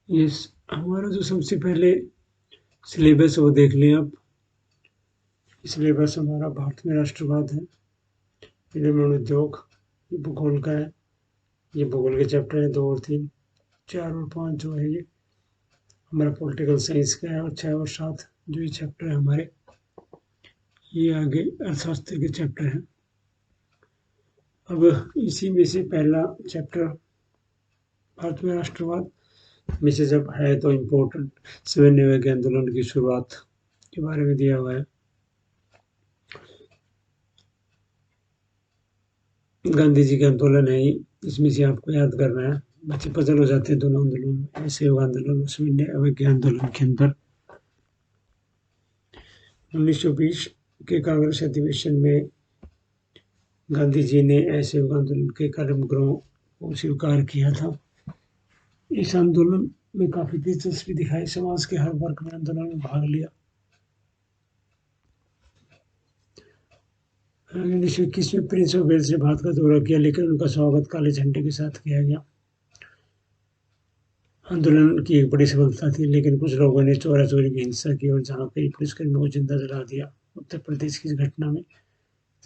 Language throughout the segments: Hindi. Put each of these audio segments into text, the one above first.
यस, हमारा जो सबसे पहले सिलेबस है वो देख लें आप। सिलेबस हमारा भारत में राष्ट्रवाद है, निर्माण उद्योग, ये भूगोल का है। ये भूगोल के चैप्टर हैं 2 और 3, 4 और 5 जो है ये हमारा पॉलिटिकल साइंस का है, और 6 और 7 जो ये चैप्टर है हमारे, ये आगे अर्थशास्त्र के चैप्टर हैं। अब इसी में से पहला चैप्टर भारत में राष्ट्रवाद में से जब है तो इम्पोर्टेंट 97 के आंदोलन की शुरुआत के बारे में दिया हुआ है। गांधी जी के आंदोलन है ये, इसमें से आपको याद करना है। बच्चे पजल हो जाते हैं दोनों आंदोलन में, असहयोग आंदोलन, उसमें अवज्ञा आंदोलन के अंदर 1920 के कांग्रेस अधिवेशन में गांधी जी ने असहयोग आंदोलन के कर्मग्रहों को स्वीकार किया था। इस आंदोलन में काफी दिलचस्पी दिखाई, समाज के हर वर्ग में आंदोलन में भाग लिया। 1921 में प्रिंस ऑफ वेल्स ने भारत का दौरा किया, लेकिन उनका स्वागत काले झंडे के साथ किया गया। आंदोलन की एक बड़ी सफलता थी, लेकिन कुछ लोगों ने चोरा चोरी की हिंसा की और जहां कई पुलिसकर्मियों को जिंदा जला दिया। उत्तर प्रदेश की इस घटना में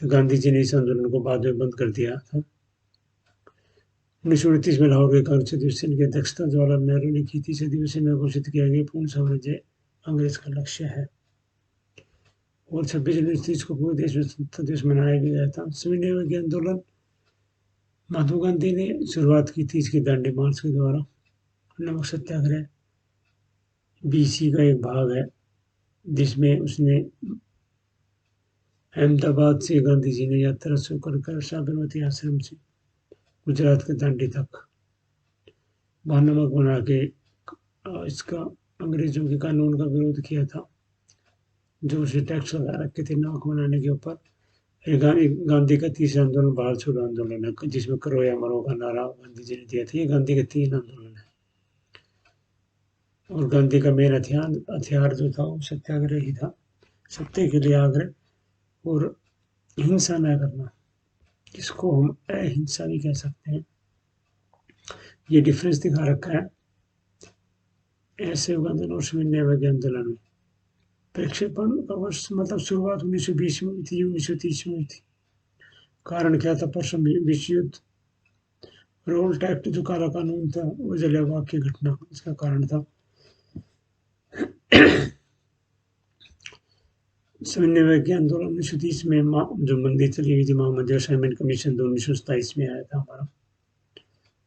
तो गांधी जी ने इस आंदोलन को बाद में बंद कर दिया था। 1929 में लाहौर के कांग्रेस अधिवेशन की अध्यक्षता जवाहरलाल नेहरू ने की थी। इस अधिवेशन में घोषित किया गया पूर्ण साम्राज्य अंग्रेज का लक्ष्य है, और 26 जनवरी को पूरे देश में स्वतंत्रता दिवस मनाया गया था। सविनय के आंदोलन महात्मा गांधी ने शुरुआत की थी इसकी दांडी मार्च के द्वारा। नमक सत्याग्रह बीसी का एक भाग है, जिसमें उसने अहमदाबाद से गांधी जी ने यात्रा शुरू कर साबरमती आश्रम से गुजरात के दांडी तक वहां नमक बना के इसका अंग्रेजों के कानून का विरोध किया था, जो उसे टैक्स लगा रखे थे नमक बनाने के ऊपर। गांधी का तीसरा आंदोलन भारत छोड़ो आंदोलन है, जिसमें करो या मरो का नारा गांधी जी ने दिया था। ये गांधी के 3 आंदोलन है, और गांधी का मेन हथियार जो था वो सत्याग्रह ही था, सत्य के लिए आग्रह और हिंसा न करना, जिसको हम अहिंसा भी कह सकते हैं। ये डिफरेंस दिखा रखा है ऐसे आंदोलन और सविनय के आंदोलन में। प्रक्षेपण का वर्ष मतलब शुरुआत 1920 में हुई थी, 1930 में हुई थी। कारण क्या था? प्रथम विश्व युद्ध, रोल्ट एक्ट जो काला कानून था, वो जलियांवाला की घटना इसका कारण था। सविनय के आंदोलन 1930 में जो मंदी चली हुई थी महामंत्री असाइनमेंट कमीशन, 1927 में आया था हमारा,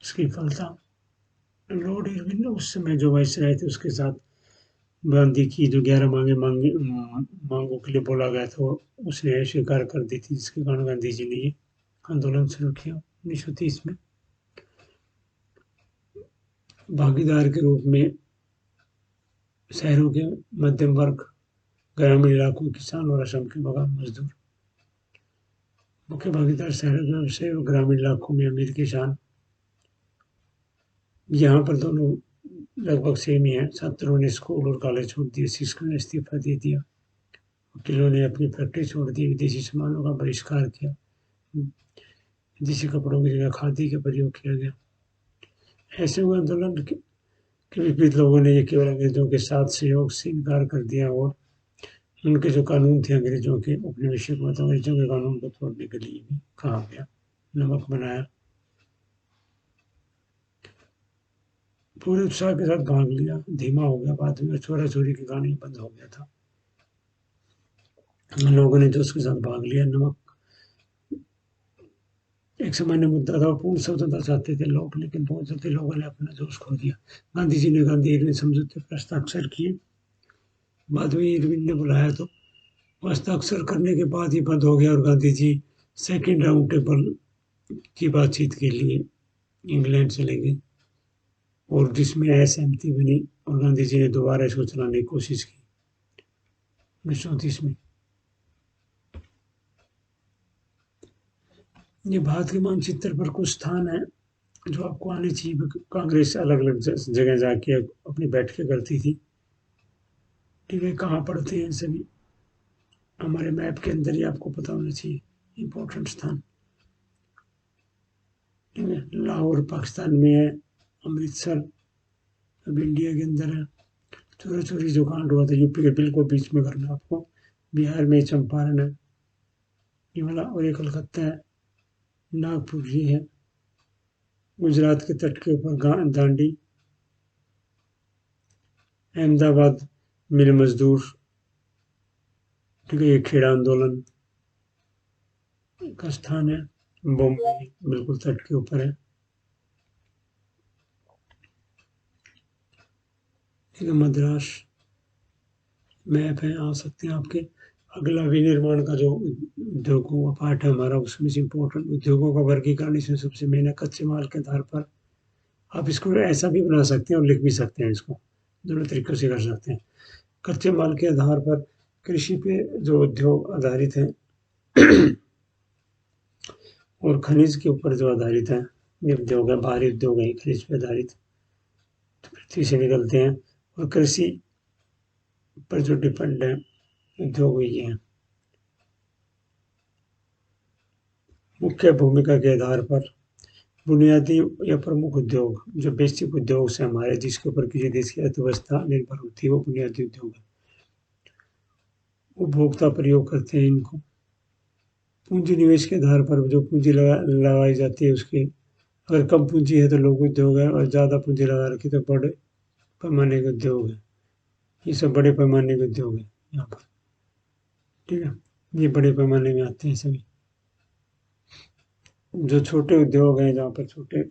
उसकी फल था। लॉर्ड इरविन उस समय जो वाइस रहे थे, उसके साथ गांधी की जो 11 मांगों के लिए बोला गया था उसने स्वीकार कर दी थी, जिसके कारण गांधी जी ने ये आंदोलन शुरू किया 1930 में। भागीदार के रूप में शहरों के मध्यम वर्ग, ग्रामीण इलाकों किसान और असम के मकान मजदूर। मुख्य भागीदार शहरों के व्यवसाय और ग्रामीण इलाकों में अमीर किसान, यहाँ पर दोनों लगभग सेम ही है। छात्रों ने स्कूल और कॉलेज छोड़ दिए, शिक्षकों ने इस्तीफा दे दिया, वकीलों ने अपनी फैक्ट्री छोड़ दी, विदेशी सामानों का बहिष्कार किया, विदेशी कपड़ों की जगह खादी का प्रयोग किया गया। ऐसे हुए आंदोलन के विपरीत लोगों ने ये केवल अंग्रेजों के साथ सहयोग से इनकार कर दिया, और उनके जो कानून थे अंग्रेजों के औपनिवेशिक मत अंग्रेजों के कानून को तोड़ने के लिए भी कहा गया, नमक बनाया। पूरे उत्साह के साथ भाग लिया, धीमा हो गया बाद में, चोरा चोरी की कहानी बंद हो गया था। लोगों ने जोश के साथ भाग लिया। नमक एक सामान्य मुद्दा था, पूर्ण स्वतंत्रता चाहते थे लोग, लेकिन बहुत जल्दी लोगों ने अपना जोश खो दिया। गांधी जी ने गांधी इरविन समझौते पर हस्ताक्षर किए। बाद में इरविन ने बुलाया तो हस्ताक्षर करने के बाद ही बंद हो गया, और Gandhi ji second round table की बातचीत के लिए इंग्लैंड चले गए, और जिसमें असहमति बनी, और गांधी जी ने दोबारा इसको चलाने की कोशिश की 1934 में। ये भारत के मानचित्र पर कुछ स्थान है जो आपको आने चाहिए। कांग्रेस अलग अलग जगह जाके अपनी बैठकें करती थी, ठीक है। कहाँ पड़ते हैं सभी हमारे मैप के अंदर ही आपको पता होना चाहिए, इम्पोर्टेंट स्थान, ठीक है। लाहौर पाकिस्तान में है, अमृतसर अब इंडिया के अंदर है, चोरी चोरी जो कांड हुआ था यूपी के बिल्कुल बीच में करना आपको, बिहार में चंपारण है ये वाला, और ये कलकत्ता है, नागपुर ही है, गुजरात के तट के ऊपर दांडी, अहमदाबाद मिल मजदूर, ठीक है, ये खेड़ा आंदोलन का स्थान है, बॉम्बे बिल्कुल तट के ऊपर है, ठीक है, मद्रास मैप है, आ सकते हैं आपके। अगला विनिर्माण का जो उद्योगों का पार्ट है हमारा, उसमें से इम्पोर्टेंट उद्योगों का वर्गीकरण इसमें सबसे मेन है कच्चे माल के आधार पर। आप इसको ऐसा भी बना सकते हैं और लिख भी सकते हैं, इसको दोनों तरीकों से कर सकते हैं। कच्चे माल के आधार पर कृषि पे जो उद्योग आधारित है और खनिज के ऊपर जो आधारित है, ये उद्योग है, बाहरी उद्योग है खनिज पे आधारित, तो पृथ्वी से निकलते हैं, और कृषि पर जो डिपेंड है उद्योग ये है। मुख्य भूमिका के आधार पर बुनियादी या प्रमुख उद्योग, जो बेसिक उद्योग से हमारे जिसके ऊपर किसी देश की अर्थव्यवस्था निर्भर होती है, वो बुनियादी उद्योग है। उपभोक्ता प्रयोग करते हैं इनको। पूंजी निवेश के आधार पर जो पूंजी लगाई जाती है उसकी, अगर कम पूंजी है तो लघु उद्योग है, और ज़्यादा पूंजी लगा रखी तो बड़े पैमाने के उद्योग है। ये सब बड़े पैमाने के उद्योग है यहाँ पर, ठीक है, ये बड़े पैमाने में आते हैं सभी। जो छोटे उद्योग हैं, जहाँ पर छोटे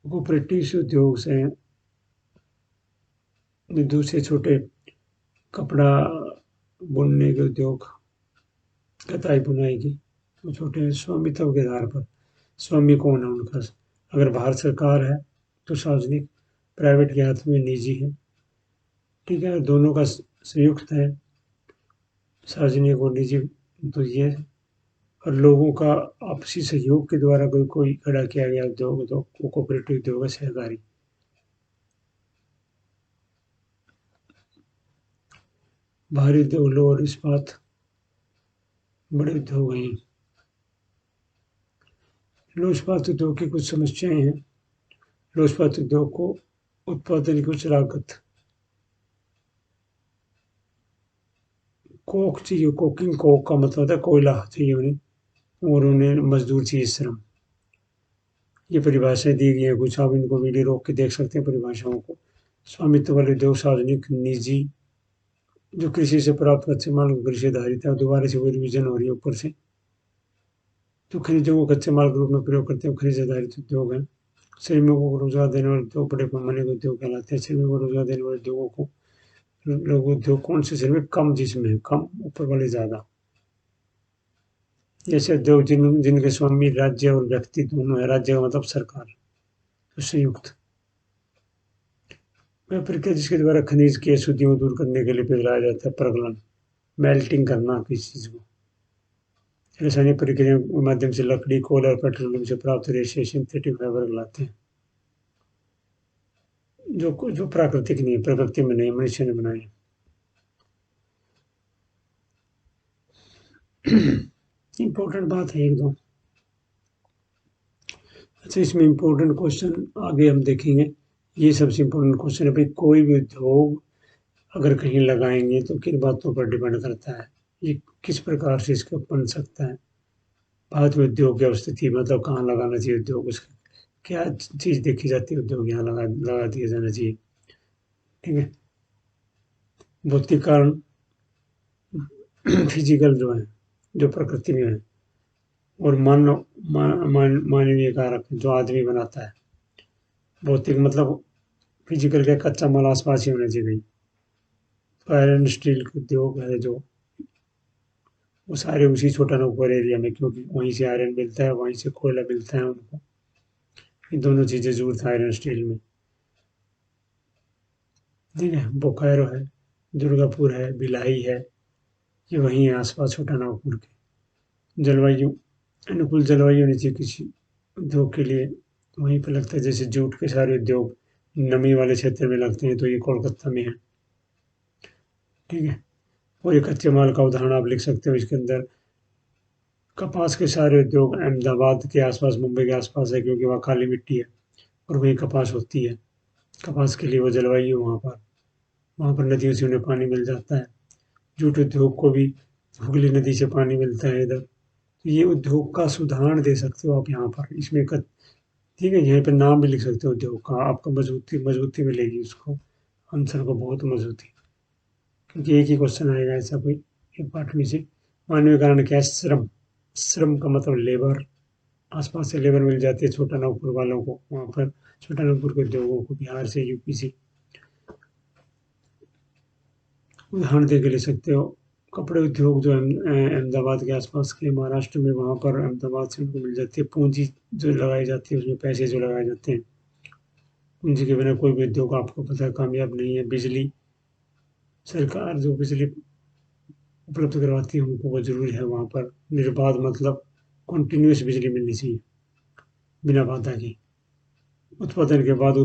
कोऑपरेटिव उद्योग से हैं, दूसरे छोटे कपड़ा बुनने के उद्योग, कताई बुनाई की, वो छोटे स्वामित्व के आधार पर, स्वामी कौन है उनका, अगर भारत सरकार है तो सार्वजनिक, प्राइवेट के हाथ में निजी है, ठीक है, दोनों का संयुक्त है, सार्वजनिक और निजी, तो ये, और लोगों का आपसी सहयोग के द्वारा कोई खड़ा किया गया उद्योग तो कोऑपरेटिव उद्योग है, सहकारी। भारी उद्योग, लौह और इस्पात बड़े उद्योग हैं। लौह इस्पात उद्योग की कुछ समस्याएं हैं। लौह इस्पात उद्योग को उत्पादन की उच्च लागत, कोक चाहिए, कोकिंग कोक का मतलब होता है कोयला चाहिए उन्हें, और उन्हें मजदूर चाहिए, श्रम। ये परिभाषाएं दी गई हैं कुछ, आप इनको वीडियो रोक के देख सकते हैं परिभाषाओं को। स्वामित्व वाले उद्योग सार्वजनिक, निजी, जो कृषि से प्राप्त कच्चे माल को कृषि आधारित है, दोबारा से वही रिविजन हो रही है ऊपर से। तो खनिजों को कच्चे माल के रूप में प्रयोग करते हैं, खनिज आधारित उद्योग हैं। श्रमिकों को रोजगार देने वाले उद्योग बड़े पैमाने के उद्योग कहलाते हैं। श्रमिकों को रोजगार देने वाले उद्योगों को लोग उद्योग कौन से श्रमिक, कम जिसमें है, कम ऊपर वाले ज्यादा, जैसे उद्योग जिनके स्वामी राज्य और व्यक्ति दोनों है, राज्य का मतलब सरकार, तो संयुक्त। वह प्रक्रिया जिसके द्वारा खनिज की अशुद्धियों को दूर करने के लिए पिघलाया जाता है, प्रगलन, मेल्टिंग करना किसी चीज को। रासायनिक प्रक्रिया के माध्यम से लकड़ी, कोयला और पेट्रोलियम से प्राप्त रेशे सिंथेटिक फाइबर कहलाते हैं, जो प्राकृतिक नहीं है, प्रकृति में नहीं, मनुष्य ने बनाए। इंपॉर्टेंट बात है एक दो। अच्छा, इसमें इंपॉर्टेंट क्वेश्चन आगे हम देखेंगे। ये सबसे इंपॉर्टेंट क्वेश्चन है भाई, कोई भी उद्योग अगर कहीं लगाएंगे तो किन बातों पर डिपेंड करता है, ये किस प्रकार से इसका बन सकता है। भारत में उद्योग की स्थिति, मतलब कहाँ लगाना चाहिए उद्योग, उसका क्या चीज़ देखी जाती है, उद्योग यहाँ लगा दिया जाना चाहिए, ठीक है। भौतिक कारण, फिजिकल जो है, जो प्रकृति में है, और मानवीय कारक जो आदमी बनाता है। भौतिक मतलब फिजिकल का कच्चा माल आसपास ही होना चाहिए। तो आयरन स्टील के उद्योग है जो, वो सारे उसी छोटा नागपुर एरिया में, क्योंकि वहीं से आयरन मिलता है, वहीं से कोयला मिलता है उनको। ये दोनों चीज़ें जरूरत है आयरन स्टील में, ठीक है। बोकारो है, दुर्गापुर है, भिलाई है, ये वहीं है आसपास छोटा नागपुर के। जलवायु, अनुकूल जलवायु होनी चाहिए किसी उद्योग के लिए, वहीं पर लगता है। जैसे जूट के सारे उद्योग नमी वाले क्षेत्र में लगते हैं, तो ये कोलकाता में है, ठीक है। और ये कच्चे माल का उदाहरण आप लिख सकते हो इसके अंदर। कपास के सारे उद्योग अहमदाबाद के आसपास, मुंबई के आसपास है, क्योंकि वहाँ काली मिट्टी है और वहीं कपास होती है। कपास के लिए वो जलवायु वहाँ पर नदियों से उन्हें पानी मिल जाता है। जूट उद्योग को भी हुगली नदी से पानी मिलता है इधर। तो ये उद्योग का उदाहरण दे सकते हो आप यहाँ पर, इसमें ठीक है, यहीं पे नाम भी लिख सकते हो उद्योग का, आपको मजबूती मजबूती मिलेगी उसको, आंसर को बहुत मजबूती, क्योंकि एक ही क्वेश्चन आएगा ऐसा कोई एक पार्ट में से। मानवीय कारण क्या है? श्रम। श्रम का मतलब लेबर, आसपास से लेबर मिल जाती है छोटा नागपुर वालों को, वहाँ पर छोटा नागपुर के उद्योगों को, बिहार से, यूपी से। उदाहरण दे के ले सकते हो, कपड़े उद्योग जो अहमदाबाद के आसपास के महाराष्ट्र में, वहाँ पर अहमदाबाद से उनको मिल जाती है पूंजी जो लगाई जाती है, उसमें पैसे जो लगाए जाते हैं। पूंजी के बिना कोई भी उद्योग आपको पता है कामयाब नहीं है। बिजली, सरकार जो बिजली उपलब्ध करवाती है उनको वो जरूरी है वहाँ पर। निर्बाध मतलब कंटिन्यूस बिजली मिलनी चाहिए बिना बाधा के। उत्पादन के बाद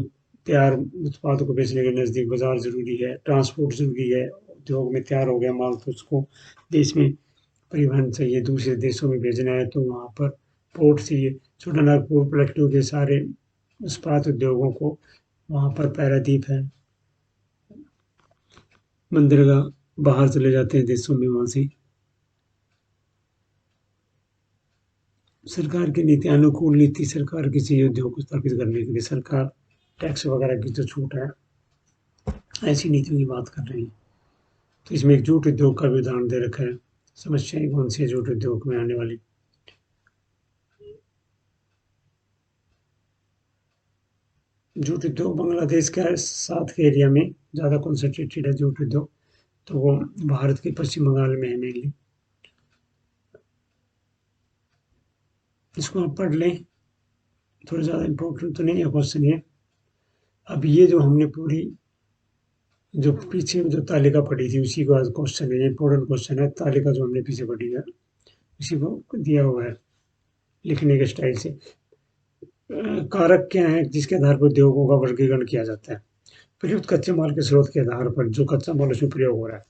तैयार उत्पाद को बेचने के नज़दीक बाजार ज़रूरी है। ट्रांसपोर्ट ज़रूरी है, उद्योग में तैयार हो गया माल तो उसको देश में परिवहन चाहिए, दूसरे देशों में भेजना है तो वहाँ पर पोर्ट चाहिए। छोटा नागपुर प्लेटू के सारे इस्पात उद्योगों को वहाँ पर पैरादीप है, बंदरगाह बाहर चले जाते हैं देशों में वहाँ से। सरकार की नीति, अनुकूल नीति सरकार किसी उद्योग को स्थापित करने के लिए सरकार टैक्स वगैरह की जो छूट है, ऐसी नीतियों की बात कर रही है। तो इसमें एक जूट उद्योग का भी उदाहरण दे रखा है। समस्याएं कौन सी है जूट उद्योग में आने वाली? जूट उद्योग बांग्लादेश के साथ के एरिया में ज़्यादा कॉन्सेंट्रेटेड है जूट उद्योग, तो वो भारत के पश्चिम बंगाल में है मेनली। इसको आप पढ़ लें, थोड़ा ज़्यादा इम्पोर्टेंट तो नहीं है क्वेश्चन ये। अब ये जो हमने पूरी जो पीछे जो तालिका पढ़ी थी उसी का क्वेश्चन है, इम्पोर्टेंट क्वेश्चन है। तालिका जो हमने पीछे पढ़ी है उसी को दिया हुआ है लिखने के स्टाइल से। कारक क्या है जिसके आधार पर उद्योगों का वर्गीकरण किया जाता है? प्रयुक्त कच्चे माल के स्रोत के आधार पर जो कच्चा माल उसमें प्रयोग हो रहा है।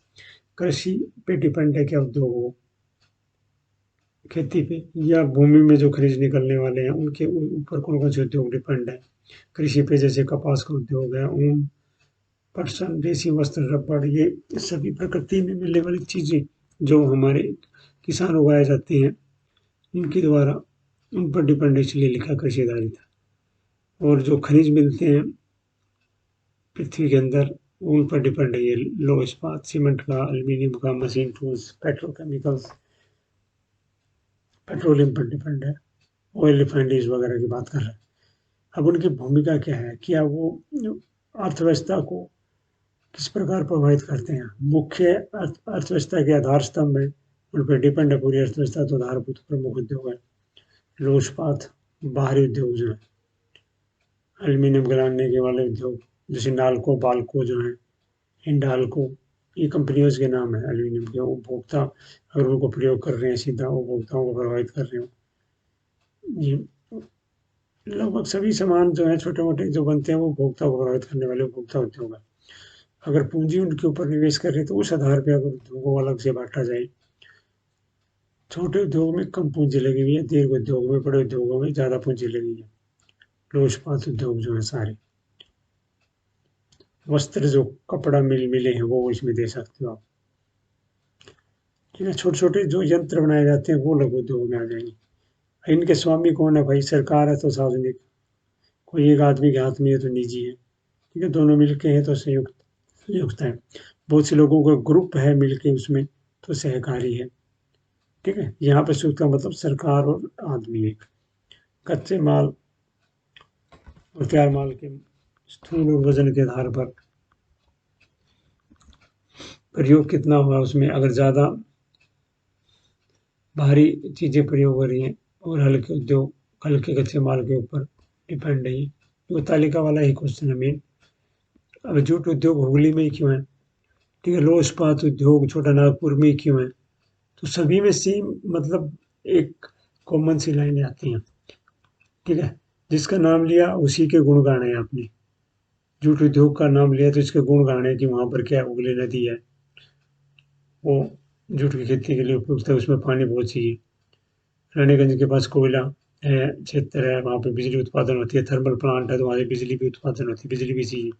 कृषि पे डिपेंड है क्या उद्योग हो, खेती पे, या भूमि में जो खनिज निकलने वाले हैं उनके ऊपर कौन कौन से उद्योग डिपेंड है? कृषि पे जैसे कपास का उद्योग है, ऊन, पटसन, रेशमी वस्त्र, रबड़, ये सभी प्रकृति में मिलने वाली चीजें जो हमारे किसान उगाए जाते हैं इनके द्वारा, उन पर डिपेंड इसलिए लिखा कृषि आधारित। और जो खनिज मिलते हैं पृथ्वी के अंदर उन पर डिपेंड है ये लौह इस्पात, सीमेंट का, एल्यूमीनियम का, मशीन टूल्स, पेट्रोकेमिकल्स, पेट्रोलियम पर डिपेंड है। ऑयल रिफाइनरीज वगैरह की बात कर रहे हैं। अब उनकी भूमिका क्या है? क्या वो अर्थव्यवस्था को किस प्रकार प्रभावित करते हैं? मुख्य अर्थव्यवस्था के आधार स्तंभ है, उन पर डिपेंड है पूरी अर्थव्यवस्था, तो आधारभूत प्रमुख उद्योग है। लौह इस्पात बाहरी उद्योग जो है, एल्यूमीनियम गलाने के वाले उद्योग जैसे नालको, बाल्को जो है, हिंडाल्को, ये कंपनियों के नाम है एल्यूमीनियम के। उपभोक्ता अगर उनको प्रयोग कर रहे हैं सीधा उपभोक्ताओं को प्रभावित कर रहे हो। ये लगभग सभी सामान जो है छोटे मोटे जो बनते हैं वो उपभोक्ता को प्रभावित करने वाले उपभोक्ता उद्योग है। अगर पूंजी उनके ऊपर निवेश कर रहे तो उस आधार पर अगर उद्योगों को अलग से बांटा जाए, छोटे उद्योग में कम पूंजी लगी हुई है, दीर्घ उद्योग में, बड़े उद्योगों में ज़्यादा पूंजी लगी है। लौह इस्पात उद्योग जो है सारे, वस्त्र जो कपड़ा मिले हैं वो इसमें दे सकते हो आप। ठीक है, छोटे छोटे जो यंत्र बनाए जाते हैं वो लघु उद्योग में आ जाएंगे। इनके स्वामी कौन है भाई? सरकार है तो सार्वजनिक, कोई एक आदमी के हाथ में है तो निजी है। ठीक है, दोनों मिलके हैं तो संयुक्त संयुक्त है। बहुत से लोगों का ग्रुप है मिलके उसमें तो सहकारी है। ठीक है, यहाँ पे संयुक्त का मतलब सरकार और आदमी एक। कच्चे माल और तैयार माल के स्थूल और वजन के आधार पर प्रयोग कितना हुआ उसमें, अगर ज़्यादा भारी चीज़ें प्रयोग हो रही हैं और हल्के उद्योग हल्के कच्चे माल के ऊपर डिपेंड है। वो तालिका वाला ही क्वेश्चन है मेन। अब जूट उद्योग हुगली में ही क्यों है? ठीक है, लौह इस्पात उद्योग छोटा नागपुर में ही क्यों है? तो सभी में सेम मतलब एक कॉमन सी लाइनें आती हैं। ठीक है, जिसका नाम लिया उसी के गुण गाने आपने। जूट उद्योग का नाम लिया तो इसके गुण गाने कि वहाँ पर क्या हुगली नदी है, वो जूट की खेती के लिए उपयुक्त है, उसमें पानी बहुत चाहिए। रानीगंज के पास कोयला क्षेत्र है, वहाँ पे बिजली उत्पादन होती है, थर्मल प्लांट है तो वहाँ से बिजली भी उत्पादन होती है, बिजली भी चाहिए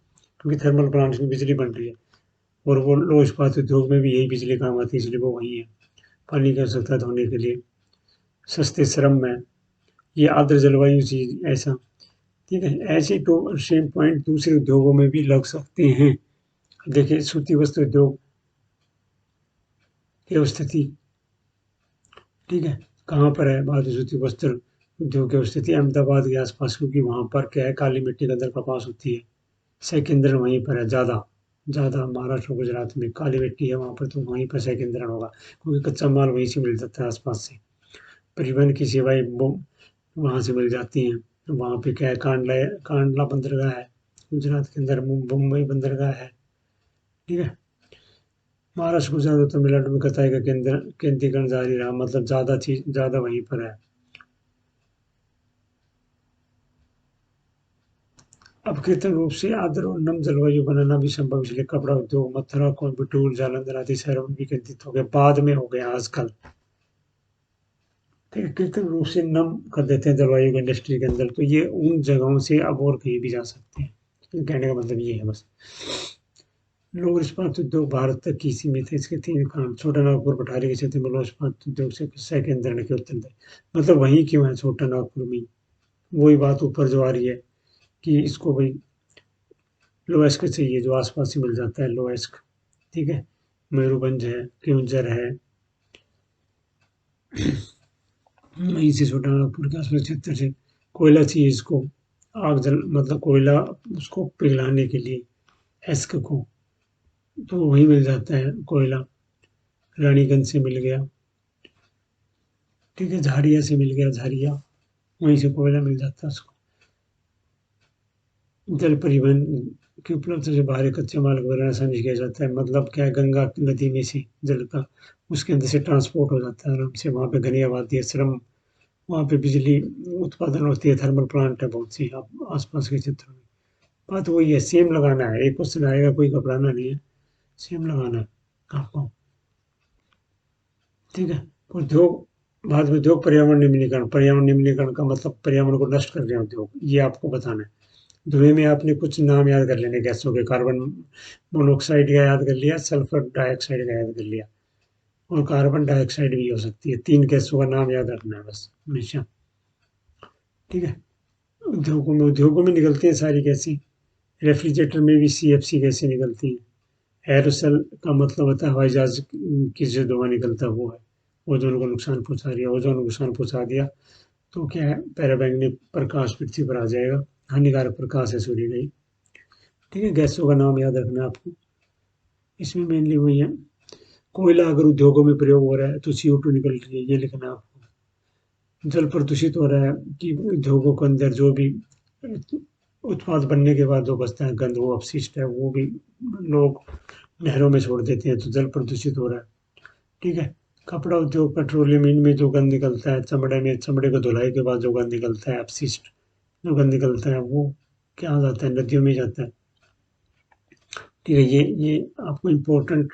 क्योंकि थर्मल प्लांट में बिजली बन रही है। और वो लौह इस्पात उद्योग में भी यही बिजली काम आती है, इसलिए वो वहीं है। पानी की आवश्यकता धोने के लिए, सस्ते श्रम में, ये आर्द्र जलवायु चीज ऐसा। ठीक है, ऐसे तो सेम पॉइंट दूसरे उद्योगों में भी लग सकते हैं। देखिए सूती वस्त्र उद्योग की स्थिति, ठीक है, कहाँ पर है भारतीय सूती वस्त्र उद्योग की स्थिति? अहमदाबाद के आसपास, क्योंकि वहाँ पर क्या है, काली मिट्टी के अंदर कपास होती है। सेकेंद्रण वहीं पर है ज़्यादा, ज़्यादा महाराष्ट्र और गुजरात में काली मिट्टी है, वहाँ पर तो वहीं पर सेकेंद्रण होगा क्योंकि कच्चा माल वहीं से मिल जाता है आसपास से। परिवहन की सेवाएं वहाँ से मिल जाती हैं। वहाँ पे क्या है, कांडला बंदरगाह है गुजरात के अंदर, मुंबई बंदरगाह है। ठीक है, महाराष्ट्र गुजरात और तमिलनाडु में कताई का केंद्रीकरण जारी रहा, मतलब ज़्यादा वहीं पर है। अब कृत्रिम रूप से आर्द्र और नम जलवायु बनाना भी संभव, इसलिए कपड़ा उद्योग मथुरा, कोयम्बटूर, जालंधर आदि शहरों में विकेंद्रित हो गया, बाद में हो गया आजकल। ठीक है, कृत्रिम रूप से नम कर देते हैं जलवायु को इंडस्ट्री के अंदर, तो ये उन जगहों से अब और कहीं भी जा सकते हैं। कहने का मतलब ये है बस। लौह इस्पात उद्योग भारत तक ही सीमित है, इसके तीन कारण: छोटा नागपुर पठारी के क्षेत्र में लौह इस्पात उद्योग से सेकेंद्रण के उत्तर है। मतलब वहीं क्यों है, छोटा नागपुर में? वही बात ऊपर जो आ रही है कि इसको भाई लोएस्क चाहिए, जो आसपास ही मिल जाता है लोएस्क। ठीक है, मयूरभंज है, केवंझर है, वहीं से छोटा नागपुर के आसपास क्षेत्र से कोयला चाहिए इसको, आग जल मतलब कोयला उसको पिघलाने के लिए, एस्क को, तो वही मिल जाता है कोयला। रानीगंज से मिल गया, ठीक है, झाड़िया से मिल गया, झाड़िया, वहीं से कोयला मिल जाता है उसको। जल परिवहन की उपलब्धता से बाहरी कच्चे माल को आसानी से किया जाता है, मतलब क्या है, गंगा नदी में से जल का उसके अंदर से ट्रांसपोर्ट हो जाता है आराम से। वहाँ पे घनी आबादी है, श्रम, वहाँ पे बिजली उत्पादन होती है, थर्मल प्लांट है बहुत सी आसपास के क्षेत्रों में। बात वही है, सेम लगाना है, एक क्वेश्चन आएगा, कोई घबराना नहीं है, सेम लगाना है आपको। ठीक है, उद्योग, बाद में उद्योग पर्यावरण निम्नीकरण, पर्यावरण निम्नीकरण का मतलब पर्यावरण को नष्ट कर रहे हैं उद्योग, ये आपको बताना है। धुएं में आपने कुछ नाम याद कर लेने गैसों के, कार्बन मोनोऑक्साइड का याद कर लिया, सल्फर डाइऑक्साइड का याद कर लिया, और कार्बन डाइऑक्साइड भी हो सकती है। तीन गैसों का नाम याद रखना है बस हमेशा। ठीक है, उद्योगों में निकलती हैं सारी गैसें। रेफ्रिजरेटर में भी सीएफसी गैसें निकलती हैं। एरोसल का मतलब होता है हवाई जहाज की जो धुआं निकलता है वो है। ओजोन को नुकसान पहुंचा दिया, ओजोन को नुकसान पहुंचा दिया तो क्या है, पैराबैंगनी प्रकाश पृथ्वी पर आ जाएगा, हानिकारक प्रकाश है सूर्य का। ठीक है, गैसों का नाम याद रखना है आपको, इसमें मेनली वही है। कोयला अगर उद्योगों में प्रयोग हो रहा है तो CO2 निकल रही है, ये लिखना है आपको। जल प्रदूषित हो रहा है कि उद्योगों के अंदर जो भी उत्पाद बनने के बाद जो बचता है गंध, वो अपशिष्ट है, वो भी लोग नहरों में छोड़ देते हैं, तो जल प्रदूषित हो रहा है। ठीक है, कपड़ा उद्योग, पेट्रोलियम, इनमें जो गंध निकलता है, चमड़े में, चमड़े को धुलाई के बाद जो गंध निकलता है, अपशिष्ट जो गंध निकलता है, वो क्या जाता है, नदियों में जाता है। ठीक है, ये आपको इम्पोर्टेंट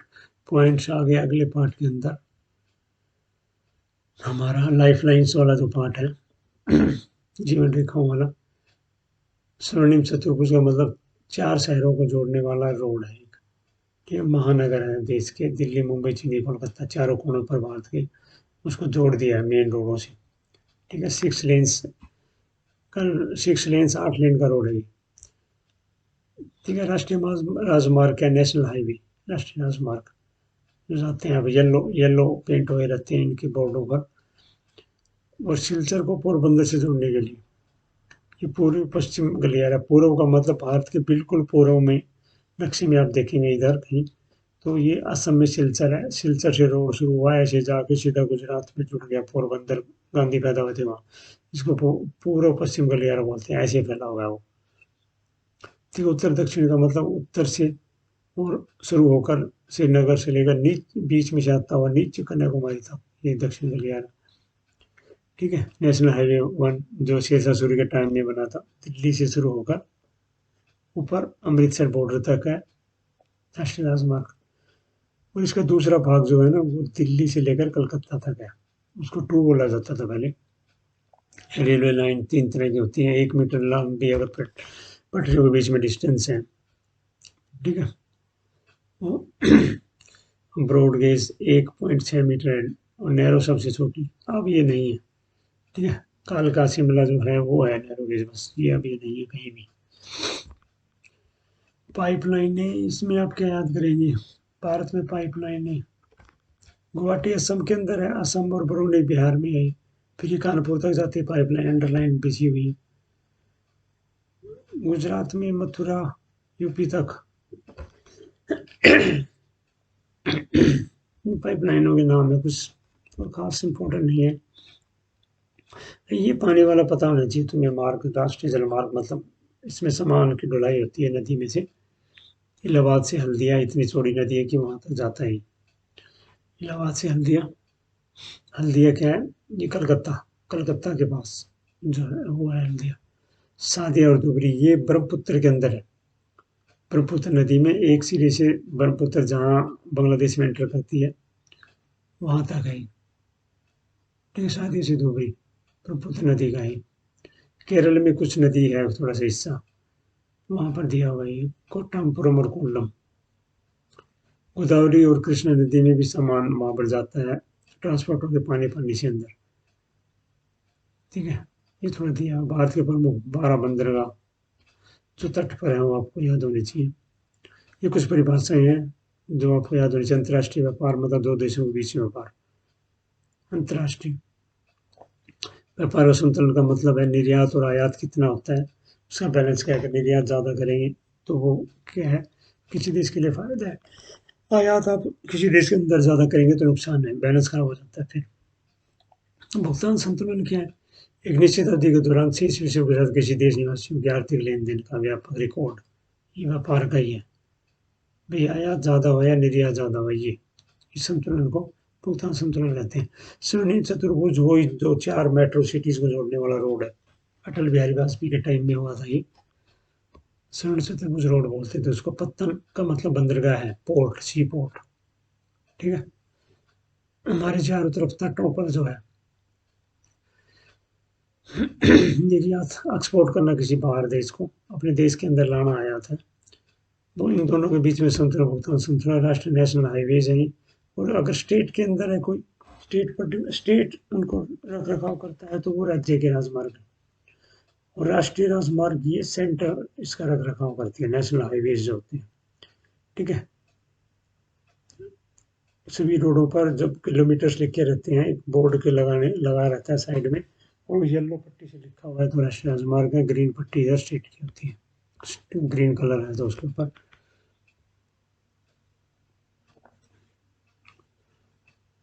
पॉइंट्स आ गए अगले पार्ट के अंदर, हमारा लाइफ लाइन्स वाला जो पार्ट है, जीवन रेखाओं वाला। स्वर्णिम चतुर्भुज का मतलब चार शहरों को जोड़ने वाला रोड है एक। ठीक है, महानगर है देश के, दिल्ली, मुंबई, चेन्नई, कोलकाता, चारों कोनों पर भारत के, उसको जोड़ दिया है मेन रोडों से। ठीक है, 6 लेन्स, कल 6 लेन्स 8 लेन का रोड है ये। ठीक है, राष्ट्रीय राजमार्ग क्या, नेशनल हाईवे, राष्ट्रीय राजमार्ग जो जाते हैं, अब येलो येलो पेंट हुए रहते हैं इनके बोर्डों पर। और सिलचर को पोरबंदर से जोड़ने के लिए, ये पूर्व पश्चिम गलियारा, पूर्व का मतलब भारत के बिल्कुल पूर्व में, नक्शे में आप देखेंगे इधर कहीं, तो ये असम में सिलचर है, सिलचर से रोड शुरू हुआ, ऐसे जाके सीधा गुजरात में जुड़ गया, पोरबंदर, गांधी पैदा हुए थे वहाँ। इसको पूर्व पश्चिम गलियारा बोलते हैं, ऐसे फैला हुआ है वो। ठीक, उत्तर दक्षिण का मतलब उत्तर से और शुरू होकर श्रीनगर से लेकर बीच में से आता हुआ नीचे कन्याकुमारी तक, ये दक्षिण गलियारा। ठीक है, नेशनल हाईवे 1 जो शेरशाह सूरी के टाइम में बना था, दिल्ली से शुरू होकर ऊपर अमृतसर बॉर्डर तक है राष्ट्रीय राजमार्ग। और इसका दूसरा भाग जो है ना, वो दिल्ली से लेकर कलकत्ता तक है, उसको टू बोला जाता था पहले। रेलवे लाइन 3 तरह की होती है, 1 मीटर लंबी अगर पटरियों के बीच में डिस्टेंस है, ठीक है। ब्रॉड गेज 1.6 मीटर है और नैरो सबसे छोटी, अब ये नहीं है, ठीक है। कालका शिमला जो है वो है नैरो गेज, बस ये अब ये नहीं है कहीं भी। पाइपलाइनें, इसमें आप क्या याद करेंगे, भारत में पाइपलाइनें, गुवाहाटी असम के अंदर है, असम और बरूनी बिहार में है, फिर ये कानपुर तक जाती है पाइपलाइन, अंडरलाइन बिछी हुई है। गुजरात में मथुरा, यूपी तक। पाइपलाइनों के नाम है, कुछ और खास इंपॉर्टेंट नहीं है। ये पानी वाला पता होना चाहिए तुम्हें, मार्ग, राष्ट्रीय जल मार्ग, मतलब इसमें सामान की ढुलाई होती है नदी में से। इलाहाबाद से हल्दिया इतनी चौड़ी नदी है कि वहां तक जाता है। इलाहाबाद से हल्दिया, हल्दिया क्या है, ये कलकत्ता, कलकत्ता के पास जो है वो है हल्दिया। सादिया और धुबरी ये ब्रह्मपुत्र के अंदर है, ब्रह्मपुत्र नदी में एक सिरे से ब्रह्मपुत्र जहाँ बांग्लादेश में एंटर करती है वहां तक है, ठीक है। सादिया से धुबरी ब्रह्मपुत्र नदी का है। केरल में कुछ नदी है थोड़ा सा हिस्सा, वहां पर दिया हुआ है कोट्टामपुरम और कोल्लम। गोदावरी और कृष्णा नदी में भी सामान वहां पर जाता है, ट्रांसपोर्ट होकर पानी पानी से अंदर, ठीक है। ये थोड़ा दिया, भारत के प्रमुख 12 बंदरगाह जो तट पर है वो आपको याद होनी चाहिए। ये कुछ परिभाषाएं हैं जो आपको याद होनी चाहिए। अंतर्राष्ट्रीय व्यापार मतलब दो देशों के बीच में व्यापार। अंतर्राष्ट्रीय व्यापार और संतुलन का मतलब है निर्यात और आयात कितना होता है, उसका बैलेंस क्या है। अगर निर्यात ज़्यादा करेंगे तो वो क्या है, किसी देश के लिए फायदा है। आयात आप किसी देश के अंदर ज़्यादा करेंगे तो नुकसान है, बैलेंस खराब हो जाता है फिर। भुगतान संतुलन क्या है, एक निश्चित अवधि के दौरान शेष विषयों के साथ किसी देश निवासियों के आर्थिक लेन देन का व्यापक रिकॉर्ड, ये व्यापार का ही है भाई। आयात ज़्यादा हो या निर्यात ज़्यादा हो, ये इस संतुलन को भुगतान संतुलन कहते हैं। स्वर्ण चतुर्भुज वही जो 4 मेट्रो सिटीज को जोड़ने वाला रोड है, अटल बिहारी वाजपेयी के टाइम में हुआ था ये। स्वर्ण चतुर्भुज रोड बोलते थे उसको। पत्तन का मतलब बंदरगाह है, पोर्ट, सी पोर्ट, ठीक है। हमारे चारों तरफ तटों पर जो है निर्यात, एक्सपोर्ट करना किसी बाहर देश को, अपने देश के अंदर लाना आयात है। इन दोनों के बीच में संतुलन, भुगतान संतुलन, राष्ट्रीय नेशनल हाईवेज है। और अगर स्टेट के अंदर है कोई, स्टेट उनको रख रखाव करता है तो वो राज्य के राजमार्ग है। और राष्ट्रीय राजमार्ग ये सेंटर इसका रख रखाव करती है, नेशनल हाईवेज जो होते हैं, ठीक है। सभी रोडों पर जब किलोमीटर्स लिखे रहते हैं, एक बोर्ड के लगा रहता है साइड में, और येलो पट्टी से लिखा हुआ है तो राष्ट्रीय राजमार्ग है, ग्रीन पट्टी इधर स्टेट की होती है, ग्रीन कलर है तो उसके ऊपर।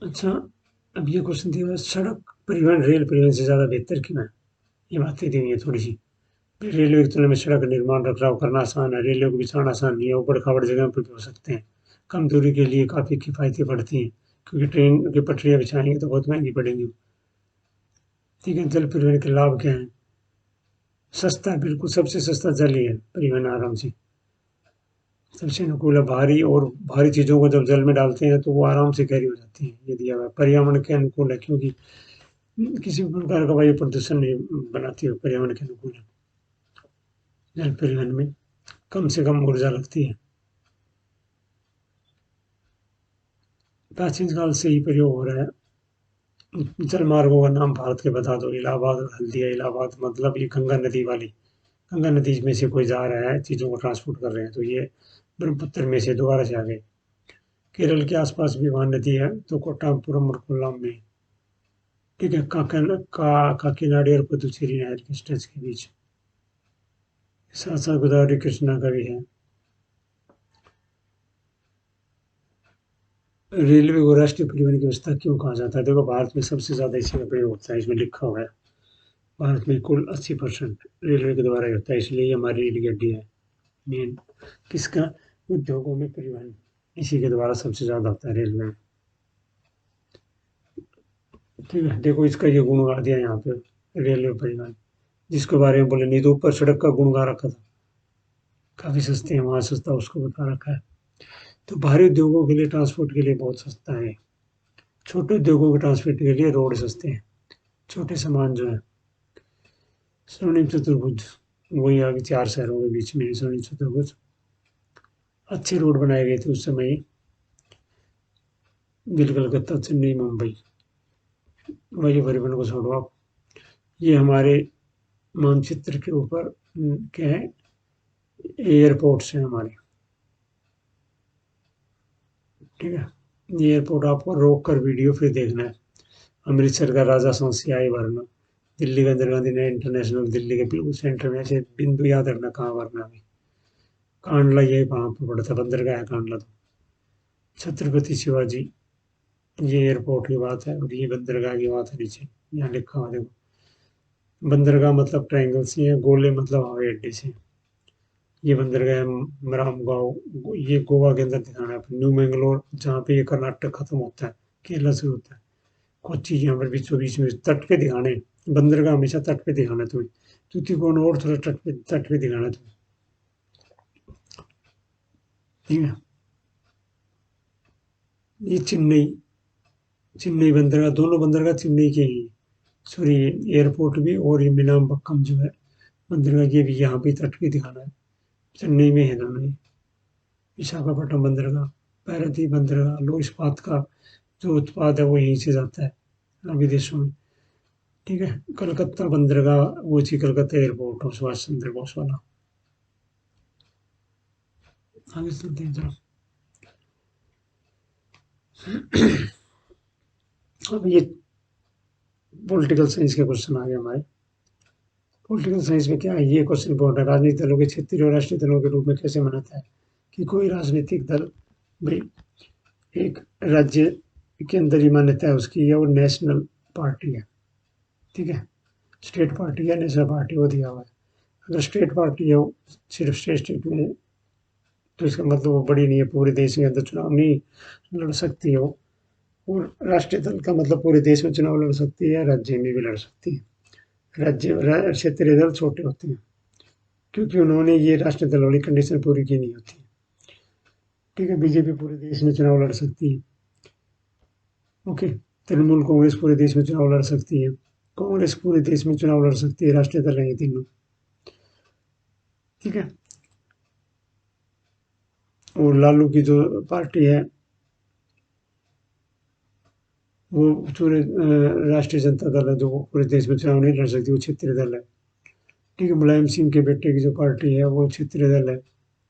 अच्छा, अब ये क्वेश्चन दिया हुआ है, सड़क परिवहन रेल परिवहन से ज़्यादा बेहतर क्यों है, ये बातें दी हुई है थोड़ी सी। रेलवे की तुलना में सड़क निर्माण रखरखाव करना आसान है, रेलवे को बिछाना आसान नहीं है, ऊबड़ खाबड़ जगह पर भी हो सकते हैं, कम दूरी के लिए काफ़ी किफ़ायती पड़ती हैं, क्योंकि ट्रेन की पटरियाँ बिछाएंगे तो बहुत महंगी पड़ेंगी, ठीक है। जल परिवहन के लाभ क्या हैं, सस्ता, बिल्कुल सबसे सस्ता जल ही है, परिवहन आराम से सबसे अनुकूल है। भारी चीज़ों को जब जल में डालते हैं तो वो आराम से कैरी हो जाती हैं, ये दिया हुआ है। पर्यावरण के अनुकूल है क्योंकि किसी भी प्रकार का वायु प्रदूषण नहीं बनाती है, पर्यावरण के अनुकूल है। जल परिवहन में कम से कम ऊर्जा लगती है। प्राचीन काल से ही प्रयोग हो रहा है। जल मार्गों का नाम भारत के बता दो, इलाहाबाद और हल्दिया। इलाहाबाद मतलब ये गंगा नदी वाली, गंगा नदी में से कोई जा रहा है, चीज़ों को ट्रांसपोर्ट कर रहे हैं तो ये ब्रह्मपुत्र में से दोबारा से आ गए। केरल के आसपास भी वहाँ नदी है तो कोट्टापुरम और कोल्लम में, ठीक है। काकीनाडी और पुदुचेरी नहर के स्ट्रेच के बीच, साथ साथ गोदावरी कृष्णा का भी है। रेलवे को राष्ट्रीय परिवहन की व्यवस्था क्यों कहा जाता है, देखो भारत में सबसे ज़्यादा इसी का प्रयोग होता है, इसमें लिखा हुआ है। भारत में कुल 80% रेलवे के द्वारा ही होता है, इसलिए ये हमारी रेल गड्डी है मेन। किसका, उद्योगों में परिवहन इसी के द्वारा सबसे ज़्यादा होता है, रेलवे में, ठीक है। देखो इसका ये गुण गा दिया यहाँ पे, रेलवे परिवहन, जिसके बारे में बोले नहीं तो ऊपर सड़क का गुण गा रखा था, काफ़ी सस्ते हैं वहाँ, सस्ता उसको बता रखा है। तो भारी उद्योगों के लिए ट्रांसपोर्ट के लिए बहुत सस्ता है, छोटे उद्योगों के ट्रांसपोर्ट के लिए रोड सस्ते हैं, छोटे सामान जो है। स्वर्णिम चतुर्भुज वही आगे 4 शहरों के बीच में स्वर्णिम चतुर्भुज। अच्छे रोड बनाए गए थे उस समय, दिल्ली कलकत्ता चेन्नई मुंबई। वही परिवहन को छोड़ो आप, ये हमारे मानचित्र के ऊपर क्या है, एयरपोर्ट्स हैं हमारे, ठीक है। ये एयरपोर्ट आपको रोक कर वीडियो फिर देखना है। अमृतसर का राजा सांसियाई भरना, दिल्ली का इंदिरा गांधी इंटरनेशनल, दिल्ली के बिल्कुल सेंटर में, ऐसे बिंदु याद रखना कहाँ भरना है। कांडला ये वहाँ पर पड़ा था, बंदरगाह है कांडला। तो छत्रपति शिवाजी, ये एयरपोर्ट की बात है और ये बंदरगाह की बात है। नीचे यहाँ लिखा हुआ देखो, बंदरगाह मतलब ट्रायंगल से है, गोले मतलब हवाई अड्डे से। ये बंदरगाह है मराम गांव, ये गोवा के अंदर दिखाना है। न्यू मैंगलोर जहाँ पे ये कर्नाटक खत्म होता है, केरला से होता है। कोच्चि यहाँ पर बीचों बीच में तट पे दिखाने, बंदरगाह हमेशा तट पे दिखाना है तुम्हें। तुतिकोण और थोड़ा तट पे दिखाना है तुम्हें, ठीक है। ये चेन्नई, चेन्नई बंदरगाह, दोनों बंदरगाह चेन्नई के ही, सॉरी एयरपोर्ट भी और ये मीनाम्बक्कम जो है बंदरगाह, ये भी यहाँ पे तट पे दिखाना है। चेन्नई में है दोनों ही। विशाखापट्टनम बंदरगाह, पारादीप बंदरगाह, लो इस्पात का जो उत्पाद है वो यहीं से जाता है विदेशों में, ठीक है। कलकत्ता बंदरगाह वो थी कलकत्ता एयरपोर्ट और सुभाष चंद्र बोस वाला। आगे चलते हैं जरा। अब ये पॉलिटिकल साइंस के क्वेश्चन आ गए हमारे। पॉलिटिकल साइंस में क्या है, ये क्वेश्चन इंपॉर्टेंट है, राजनीतिक दलों के क्षेत्रीय और राष्ट्रीय दलों के रूप में कैसे मनाता है कि कोई राजनीतिक दल भाई एक राज्य के अंदर ही मान्यता है उसकी, या वो नेशनल पार्टी है, ठीक है। स्टेट पार्टी या नेशनल पार्टी वो दिया हुआ है। अगर स्टेट पार्टी है वो सिर्फ स्टेट में, तो इसका मतलब वो बड़ी नहीं है, पूरे देश के अंदर चुनाव नहीं लड़ सकती है वो। और राष्ट्रीय दल का मतलब पूरे देश में चुनाव लड़ सकती है या राज्य में भी लड़ सकती है। क्षेत्रीय दल छोटे होते हैं क्योंकि उन्होंने ये राष्ट्रीय दल वाली कंडीशन पूरी की नहीं होती, ठीक है। बीजेपी पूरे देश में चुनाव लड़ सकती है, ओके। तृणमूल कांग्रेस पूरे देश में चुनाव लड़ सकती है, कांग्रेस पूरे देश में चुनाव लड़ सकती है, राष्ट्रीय दल है ये तीनों, ठीक है। और लालू की जो पार्टी है वो पूरे राष्ट्रीय जनता दल है, जो वो पूरे देश में चुनाव नहीं लड़ सकती, वो क्षेत्रीय दल है, ठीक है। मुलायम सिंह के बेटे की जो पार्टी है वो क्षेत्रीय दल है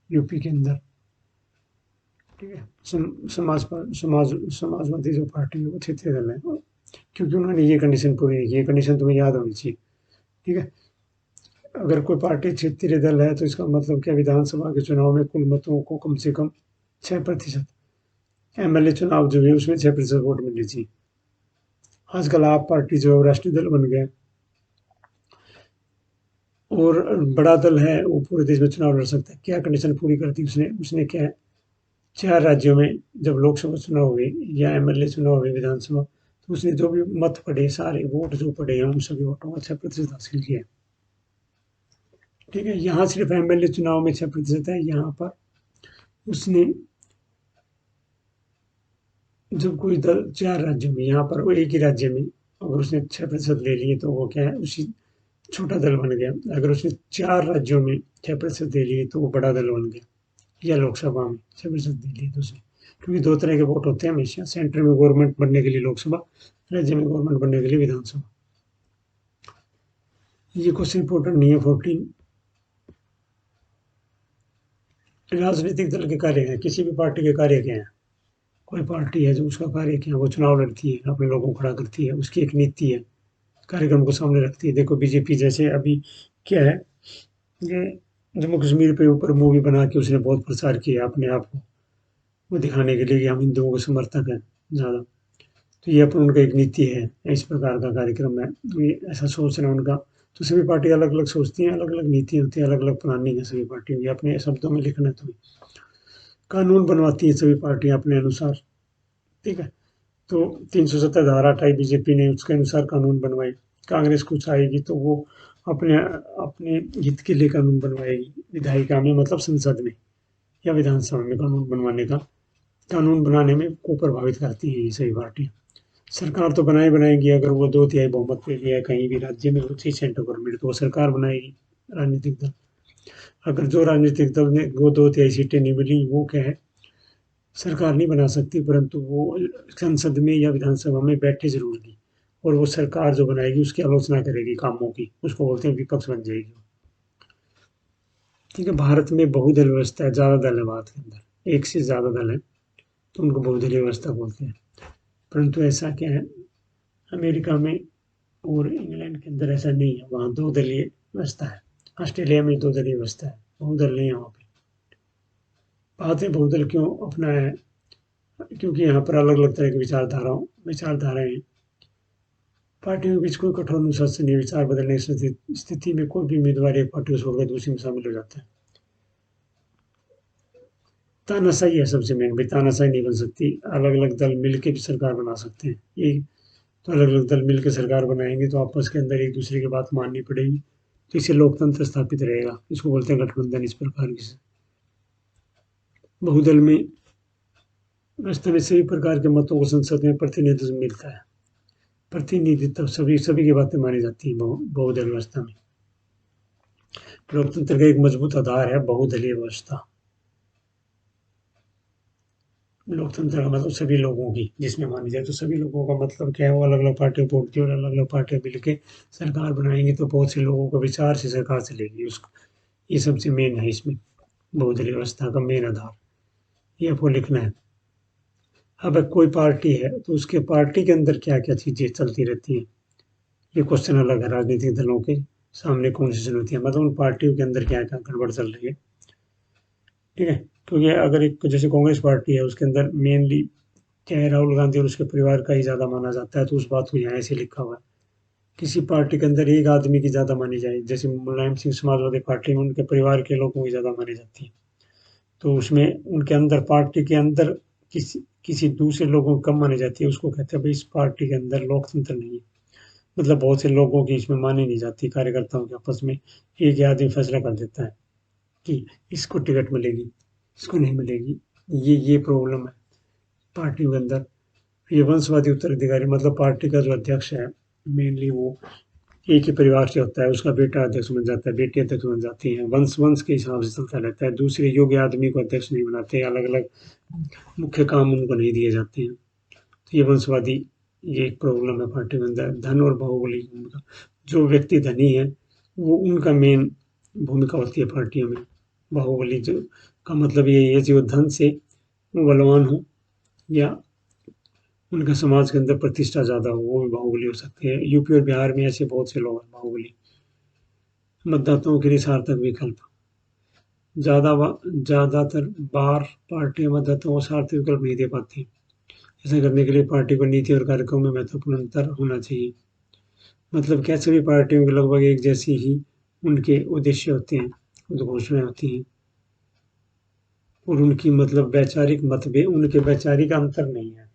यूपी के अंदर, ठीक है। समाजवादी जो पार्टी है वो क्षेत्रीय दल है, क्योंकि उन्होंने ये कंडीशन पूरी नहीं की। ये कंडीशन तुम्हें याद होनी चाहिए, ठीक है। अगर कोई पार्टी क्षेत्रीय दल है तो इसका मतलब क्या, विधानसभा के चुनाव में कुल मतों को कम से कम 6%, एमएलए चुनाव जो है उसमें 6% वोट मिलनी चाहिए। आजकल आप पार्टी जो है राष्ट्रीय दल बन गए और बड़ा दल है वो पूरे देश में चुनाव लड़ सकता है। क्या कंडीशन पूरी करती उसने, उसने क्या है, 4 राज्यों में जब लोकसभा चुनाव हुए या एमएलए चुनाव हुए विधानसभा, तो उसने जो भी मत पड़े, सारे वोट जो पड़े हैं उन सभी वोटों का 6% हासिल किया, ठीक है। यहाँ सिर्फ एमएलए चुनाव में 6% है, यहाँ पर उसने जब कोई दल 4 राज्यों में, यहाँ पर वो एक ही राज्य में अगर उसने 6% ले लिए तो वो क्या है, उसी छोटा दल बन गया। अगर उसने 4 राज्यों में 6% ले लिए तो वो बड़ा दल बन गया, या लोकसभा में 6% ले लिए तो उसने। क्योंकि 2 तरह के वोट होते हैं हमेशा, सेंटर में गवर्नमेंट बनने के लिए लोकसभा, राज्य में गवर्नमेंट बनने के लिए विधानसभा। ये क्वेश्चन इंपॉर्टेंट नहीं है। 14, राजनीतिक दल के कार्य हैं, किसी भी पार्टी के कार्य क्या है। कोई पार्टी है जो उसका कार्य क्या है, वो चुनाव लड़ती है, अपने लोगों को खड़ा करती है, उसकी एक नीति है, कार्यक्रम को सामने रखती है। देखो बीजेपी जैसे अभी क्या है, ये जम्मू कश्मीर पे ऊपर मूवी बना के उसने बहुत प्रचार किया अपने आप को, वो दिखाने के लिए कि हम हिंदुओं के समर्थक हैं ज़्यादा। तो ये अपन उनका एक नीति है, इस प्रकार का कार्यक्रम है, तो ये ऐसा सोचना उनका। तो सभी पार्टी अलग अलग सोचती हैं, अलग अलग नीति होती है, अलग अलग प्लानिंग है सभी पार्टियों की। अपने शब्दों में लिखना है तो कानून बनवाती है सभी पार्टियां अपने अनुसार, ठीक है। तो 370 धारा हटाई बीजेपी ने, उसके अनुसार कानून बनवाए। कांग्रेस कुछ आएगी तो वो अपने अपने हित के लिए कानून बनवाएगी, विधायिका में मतलब संसद में या विधानसभा में कानून बनवाने का, कानून बनाने में को प्रभावित करती है ये सभी पार्टियां। सरकार तो बनाएगी, अगर वो 2/3 बहुमत पे भी है कहीं भी राज्य में, उसी सेंटर गवर्नमेंट, तो वो सरकार बनाएगी राजनीतिक दल। अगर जो राजनीतिक दल ने वो 2/3 सीटें नहीं मिली, वो क्या है, सरकार नहीं बना सकती, परंतु वो संसद में या विधानसभा में बैठे जरूर गी, और वो सरकार जो बनाएगी उसकी आलोचना करेगी कामों की, उसको बोलते हैं विपक्ष बन जाएगी। ठीक है, भारत में बहुदल व्यवस्था है, ज़्यादा दल है भारत के अंदर, एक से ज़्यादा दल है, तो उनको बहुदलीय व्यवस्था बोलते हैं। परंतु ऐसा क्या है, अमेरिका में और इंग्लैंड के अंदर ऐसा नहीं है, वहाँ 2 दलीय व्यवस्था है। ऑस्ट्रेलिया में 2 दलीय व्यवस्था है, बहुदल नहीं है वहाँ पे। बात है बहुदल क्यों अपनाया है, क्योंकि यहाँ पर अलग अलग तरह की विचारधाराएं हैं। पार्टियों के बीच कोई कठोर अनुशासन नहीं, विचार बदलने की स्थिति में कोई भी उम्मीदवार एक पार्टी को छोड़कर दूसरी में शामिल हो जाता है। तानाशाही है सबसे मेन, भाई तानाशाही नहीं बन सकती, अलग अलग दल मिलकर भी सरकार बना सकते हैं। ये तो अलग अलग दल मिलकर सरकार बनाएंगे तो आपस के अंदर एक दूसरे की बात माननी पड़ेगी, तो इससे लोकतंत्र स्थापित रहेगा, इसको बोलते हैं गठबंधन। इस प्रकार की बहुदल में व्यवस्था में सभी प्रकार के मतों को संसद में प्रतिनिधित्व मिलता है, प्रतिनिधित्व सभी सभी की बातें मानी जाती है बहुदल व्यवस्था में। लोकतंत्र का एक मजबूत आधार है बहुदलीय व्यवस्था। लोकतंत्र का मतलब सभी लोगों की, जिसमें मानी जाए, तो सभी लोगों का मतलब क्या है, वो अलग अलग पार्टियों को वोट दी और अलग अलग पार्टियां मिलकर सरकार बनाएंगे, तो बहुत से लोगों का विचार से सरकार चलेगी उसको। ये सबसे मेन है इसमें, बहुदलीय व्यवस्था का मेन आधार, ये आपको लिखना है। अब कोई पार्टी है तो उसके पार्टी के अंदर क्या क्या चीजें चलती रहती हैं, ये क्वेश्चन अलग है। राजनीतिक दलों के सामने कौन सी चुनौतियां, मतलब उन पार्टियों के अंदर क्या क्या गड़बड़ चल रही है। ठीक है, क्योंकि अगर एक जैसे कांग्रेस पार्टी है, उसके अंदर मेनली चाहे राहुल गांधी और उसके परिवार का ही ज़्यादा माना जाता है, तो उस बात को यहाँ ऐसे लिखा हुआ है। किसी पार्टी के अंदर एक आदमी की ज़्यादा मानी जाए, जैसे मुलायम सिंह समाजवादी पार्टी में उनके परिवार के लोगों की ज़्यादा मानी जाती है, तो उसमें उनके अंदर पार्टी के अंदर किसी किसी दूसरे लोगों को कम मानी जाती है, उसको कहते हैं भाई इस पार्टी के अंदर लोकतंत्र नहीं है। मतलब बहुत से लोगों की इसमें मानी नहीं जाती, कार्यकर्ताओं के आपस में एक ही आदमी फैसला कर देता है कि इसको टिकट मिलेगी, इसको नहीं मिलेगी। ये प्रॉब्लम है पार्टियों के अंदर। ये वंशवादी उत्तराधिकारी, मतलब पार्टी का जो अध्यक्ष है मेनली वो एक ही परिवार से होता है, उसका बेटा अध्यक्ष बन जाता है, बेटी अध्यक्ष बन जाती है, वंश वंश के हिसाब से चलता रहता है। दूसरे योग्य आदमी को अध्यक्ष नहीं बनाते, अलग अलग मुख्य काम उनको नहीं दिए जाते हैं, तो ये वंशवादी, ये एक प्रॉब्लम है पार्टी के अंदर। धन और बाहुबली, उनका जो व्यक्ति धनी है वो उनका मेन भूमिका होती है पार्टियों में। बाहुबली जो का मतलब ये है जो धन से बलवान हो या उनका समाज के अंदर प्रतिष्ठा ज़्यादा हो, वो भी बाहुबली हो सकते हैं। यूपी और बिहार में ऐसे बहुत से लोग हैं बाहुबली। मतदाताओं के लिए सार्थक विकल्प, ज़्यादातर बार पार्टियां मतदाताओं को सार्थक विकल्प नहीं दे पाती। ऐसा करने के लिए पार्टी को नीति और कार्यक्रम में महत्वपूर्ण अंतर होना चाहिए। मतलब क्या, सभी पार्टियों के लगभग एक जैसी ही उनके उद्देश्य होते हैं, उद्घोषणाएं होती हैं, और उनकी मतलब वैचारिक मतभेद, उनके वैचारिक अंतर नहीं है।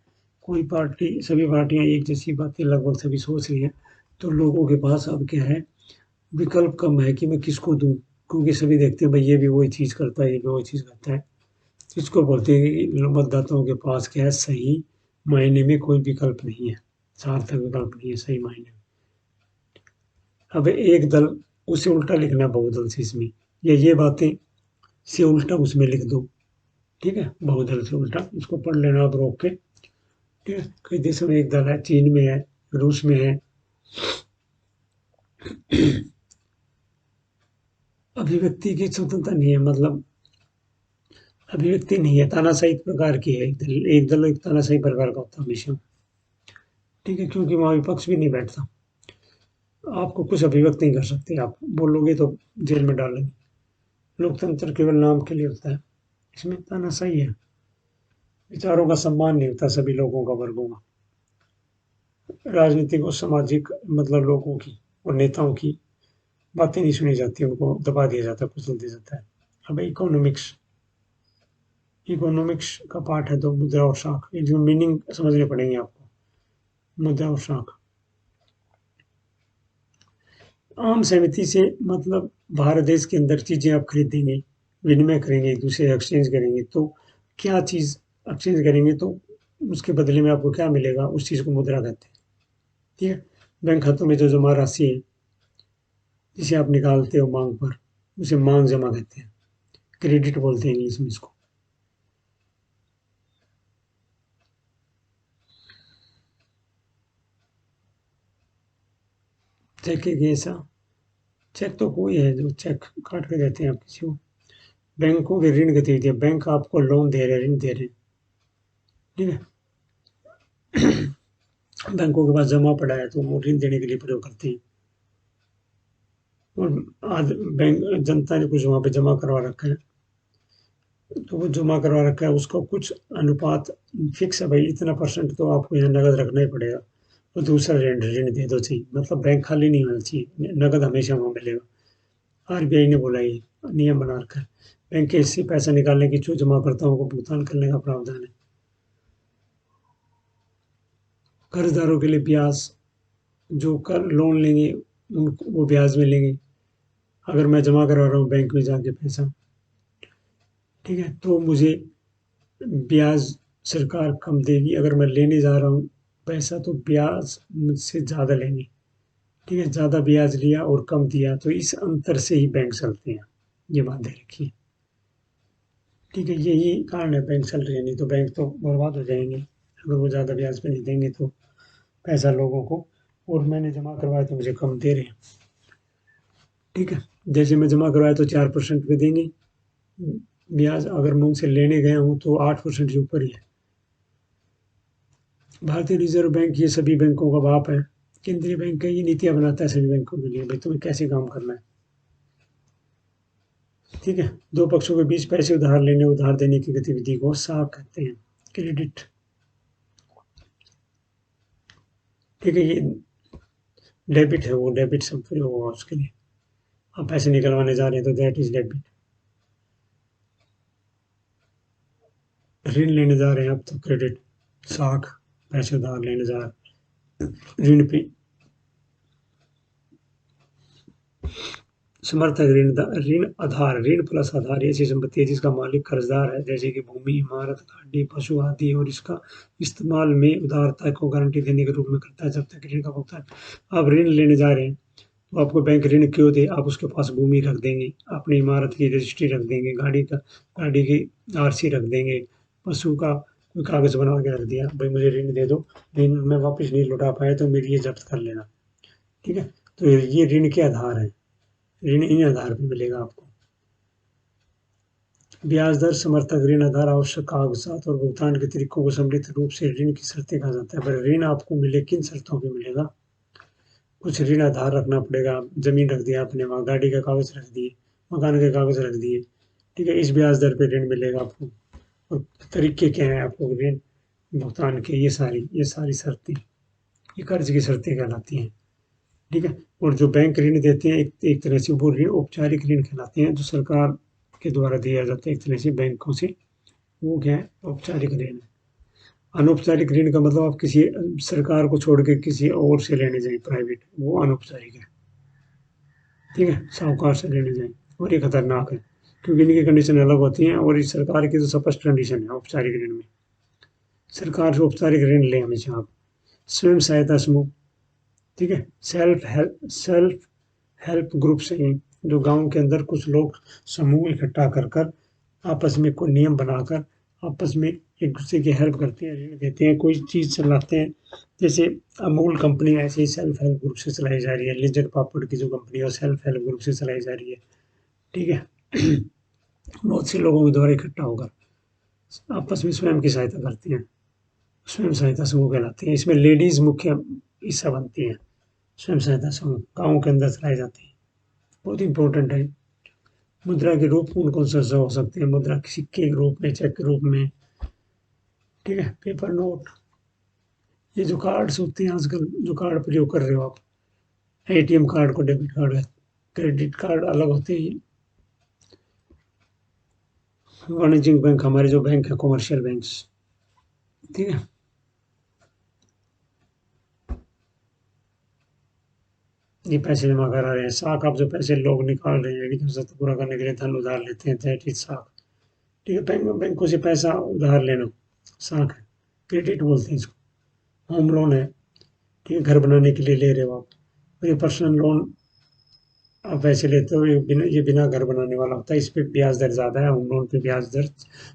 कोई पार्टी, सभी पार्टियां एक जैसी बातें लगभग सभी सोच रही हैं, तो लोगों के पास अब क्या है, विकल्प कम है कि मैं किसको दूं, क्योंकि सभी देखते हैं भाई ये भी वही चीज़ करता है, ये भी वही चीज़ करता है। इसको बोलते हैं कि मतदाताओं के पास क्या है, सही मायने में कोई विकल्प नहीं है, सार्थक विकल्प नहीं है सही मायने में। अब एक दल, उसे उल्टा लिखना है बहुदल से इसमें, या ये बातें से उल्टा उसमें लिख दो। ठीक है, बहुदल से उल्टा इसको पढ़ लेना आप रोक के। ठीक है, कई देशों में एक दल है, चीन में है, रूस में है। अभिव्यक्ति की स्वतंत्रता नहीं है, मतलब अभिव्यक्ति नहीं है, तानाशाही प्रकार की है। एक दल एक तानाशाही प्रकार का होता है हमेशा। ठीक है, क्योंकि वहाँ विपक्ष भी नहीं बैठता, आपको कुछ अभिव्यक्त नहीं कर सकते, आप बोलोगे तो जेल में डालेंगे। लोकतंत्र केवल नाम के लिए होता है, इसमें तानाशाही है, विचारों का सम्मान नहीं होता सभी लोगों का, वर्गों का। राजनीतिक और सामाजिक मतलब लोगों की और नेताओं की बातें नहीं सुनी जाती, उनको दबा दिया जाता है, कुचल दिया जाता है। अब इकोनॉमिक्स, इकोनॉमिक्स का पार्ट है तो मुद्रा और शाख, ये जो मीनिंग समझने पड़ेंगे आपको। मुद्रा और शाख, आम सहमति से मतलब भारत देश के अंदर चीजें आप खरीदेंगे, विनिमय करेंगे, एक दूसरे एक्सचेंज करेंगे, तो क्या चीज एक्सचेंज करेंगे, तो उसके बदले में आपको क्या मिलेगा, उस चीज़ को मुद्रा कहते हैं। ठीक है, बैंक खातों में जो जमा राशि है जिसे आप निकालते हो मांग पर, उसे मांग जमा कहते हैं, क्रेडिट बोलते हैं इंग्लिश में इसको। चेक एक ऐसा, चेक तो कोई है जो चेक काट के देते हैं आप किसी को। बैंकों की ऋण गतिविधियां, बैंक आपको लोन दे रहे हैं, ऋण दे रहे हैं। ठीक है, बैंकों के पास जमा पड़ा है तो वो ऋण देने के लिए प्रयोग करते हैं। और आज बैंक जनता ने कुछ वहाँ पे जमा करवा रखा है, तो वो जमा करवा रखा है उसका कुछ अनुपात फिक्स है, भाई इतना परसेंट तो आपको यहाँ नगद रखना ही पड़ेगा, और दूसरा ऋण ऋण दे दो चाहिए, मतलब बैंक खाली नहीं होना चाहिए, नगद हमेशा वहाँ मिलेगा। आरबीआई ने बोला ये नियम बना रखा है। बैंक के इससे पैसा निकालने की जो जमाकर्ताओं को भुगतान करने का प्रावधान है। कर्जदारों के लिए ब्याज, जो कर लोन लेंगे उनको वो ब्याज में लेंगे। अगर मैं जमा करवा रहा हूँ बैंक में जाके पैसा, ठीक है, तो मुझे ब्याज सरकार कम देगी। अगर मैं लेने जा रहा हूँ पैसा तो ब्याज मुझसे ज़्यादा लेंगे। ठीक है, ज़्यादा ब्याज लिया और कम दिया तो इस अंतर से ही बैंक चलते हैं, ये बात ध्यान रखिए। ठीक है, यही कारण है बैंक चल रही है, नहीं तो बैंक तो बर्बाद हो जाएंगे अगर वो ज़्यादा ब्याज पे नहीं देंगे तो पैसा लोगों को, और मैंने जमा करवाया तो मुझे कम दे रहे हैं। ठीक है, जैसे मैं जमा करवाया तो 4% पे देंगे ब्याज, अगर मैं उनसे लेने गया हूँ तो 8% से ऊपर ही है। भारतीय रिजर्व बैंक ये सभी बैंकों का बाप है, केंद्रीय बैंक है, ये नीतियाँ बनाता है सभी बैंकों के लिए, भाई तुम्हें कैसे काम करना है। ठीक है, दो पक्षों के बीच पैसे उधार लेने उधार देने की गतिविधि को साख कहते हैं, क्रेडिट। ठीक है, ये डेबिट है, वो डेबिट सब प्रयोग होगा उसके लिए। आप पैसे निकलवाने जा रहे हैं तो दैट इज डेबिट। ऋण लेने जा रहे हैं आप तो क्रेडिट, साख, पैसे उधार लेने जा रहे हैं, ऋण पे। समर्थक ऋण, ऋण आधार, ऋण प्लस आधार ऐसी संपत्ति है जिसका मालिक कर्जदार है, जैसे कि भूमि, इमारत, गाड़ी, पशु आदि, और इसका इस्तेमाल में उधारता को गारंटी देने के रूप में करता है जब तक ऋण का भुगतान। आप ऋण लेने जा रहे हैं तो आपको बैंक ऋण क्यों दे, आप उसके पास भूमि रख देंगे, अपनी इमारत की रजिस्ट्री रख देंगे, गाड़ी की आरसी रख देंगे, पशु का कोई कागज बनवा के रख दिया, भाई मुझे ऋण दे दो, ऋण मैं वापस नहीं लौटा पाया तो मेरी ये जब्त कर लेना। ठीक है, तो ये ऋण के आधार है, ऋण इन आधार पर मिलेगा आपको। ब्याज दर, समर्थक ऋण आधार, आवश्यक कागजात और भुगतान के तरीकों को सम्मिलित रूप से ऋण की शर्तें कहा जाता है। पर ऋण आपको मिले किन शर्तों पे मिलेगा, कुछ ऋण आधार रखना पड़ेगा, जमीन रख दिया आपने, वहाँ गाड़ी का कागज रख दिए, मकान के कागज रख दिए। ठीक है, इस ब्याज दर पे ऋण मिलेगा आपको। और तरीके क्या हैं आपको ऋण भुगतान के, ये सारी शर्तें, ये कर्ज की शर्तें कहलाती हैं। ठीक है, और जो बैंक ऋण देते हैं एक तरह से वो ऋण औपचारिक ऋण कहलाते हैं, जो सरकार के द्वारा दिया जाता है एक तरह से बैंकों से, वो क्या है, औपचारिक ऋण है। अनौपचारिक ऋण का मतलब आप किसी सरकार को छोड़ के किसी और से लेने जाएं प्राइवेट, वो अनौपचारिक है। ठीक है, साहूकार से लेने जाएं, और ये खतरनाक है क्योंकि इनकी कंडीशन अलग होती हैं, और इस सरकार की तो स्पष्ट कंडीशन है औपचारिक ऋण में। सरकार से औपचारिक ऋण लें हमेशा आप। स्वयं सहायता समूह, ठीक है, सेल्फ हेल्प ग्रुप्स हैं, जो गांव के अंदर कुछ लोग समूह इकट्ठा कर कर आपस में कोई नियम बनाकर आपस में एक दूसरे की हेल्प करते हैं, ऋण देते हैं, कोई चीज़ चलाते हैं। जैसे अमूल कंपनी ऐसे ही सेल्फ हेल्प ग्रुप से चलाई जा रही है, लिज्जत पापड़ की जो कंपनी है वो सेल्फ हेल्प ग्रुप से चलाई जा रही है। ठीक है, बहुत से लोगों के द्वारा इकट्ठा होकर आपस में स्वयं की सहायता करते हैं, स्वयं सहायता समूह कहलाते हैं। इसमें लेडीज मुख्य हिस्सा बनती हैं। स्वयं सहायता समूह गाँव के अंदर चलाए जाते हैं, बहुत इंपॉर्टेंट है। मुद्रा के रूप कौन कौन से हो सकते हैं, मुद्रा सिक्के के रूप में, चेक के रूप में, ठीक है, पेपर नोट, ये जो कार्ड्स होते हैं आजकल, जो कार्ड प्रयोग कर रहे हो आप, एटीएम कार्ड को डेबिट कार्ड, क्रेडिट कार्ड अलग होते हैं। वाणिज्यिक बैंक, हमारे जो बैंक है कॉमर्शियल बैंक्स, ठीक है। ये पैसे जमा करा रहे हैं, साख आप जो पैसे लोग निकाल रहे हैं ऋण की शर्त पूरा करने के लिए धन उधार लेते हैं, दैट इज साख। ठीक है, बैंकों से पैसा उधार लेना साख है। क्रेडिट बोलते हैं इसको। होम लोन है, ठीक है, घर बनाने के लिए ले रहे हो आप। और ये पर्सनल लोन आप वैसे लेते हो, ये बिना घर बनाने वाला होता है, इस पे ब्याज दर ज़्यादा है। होम लोन पे ब्याज दर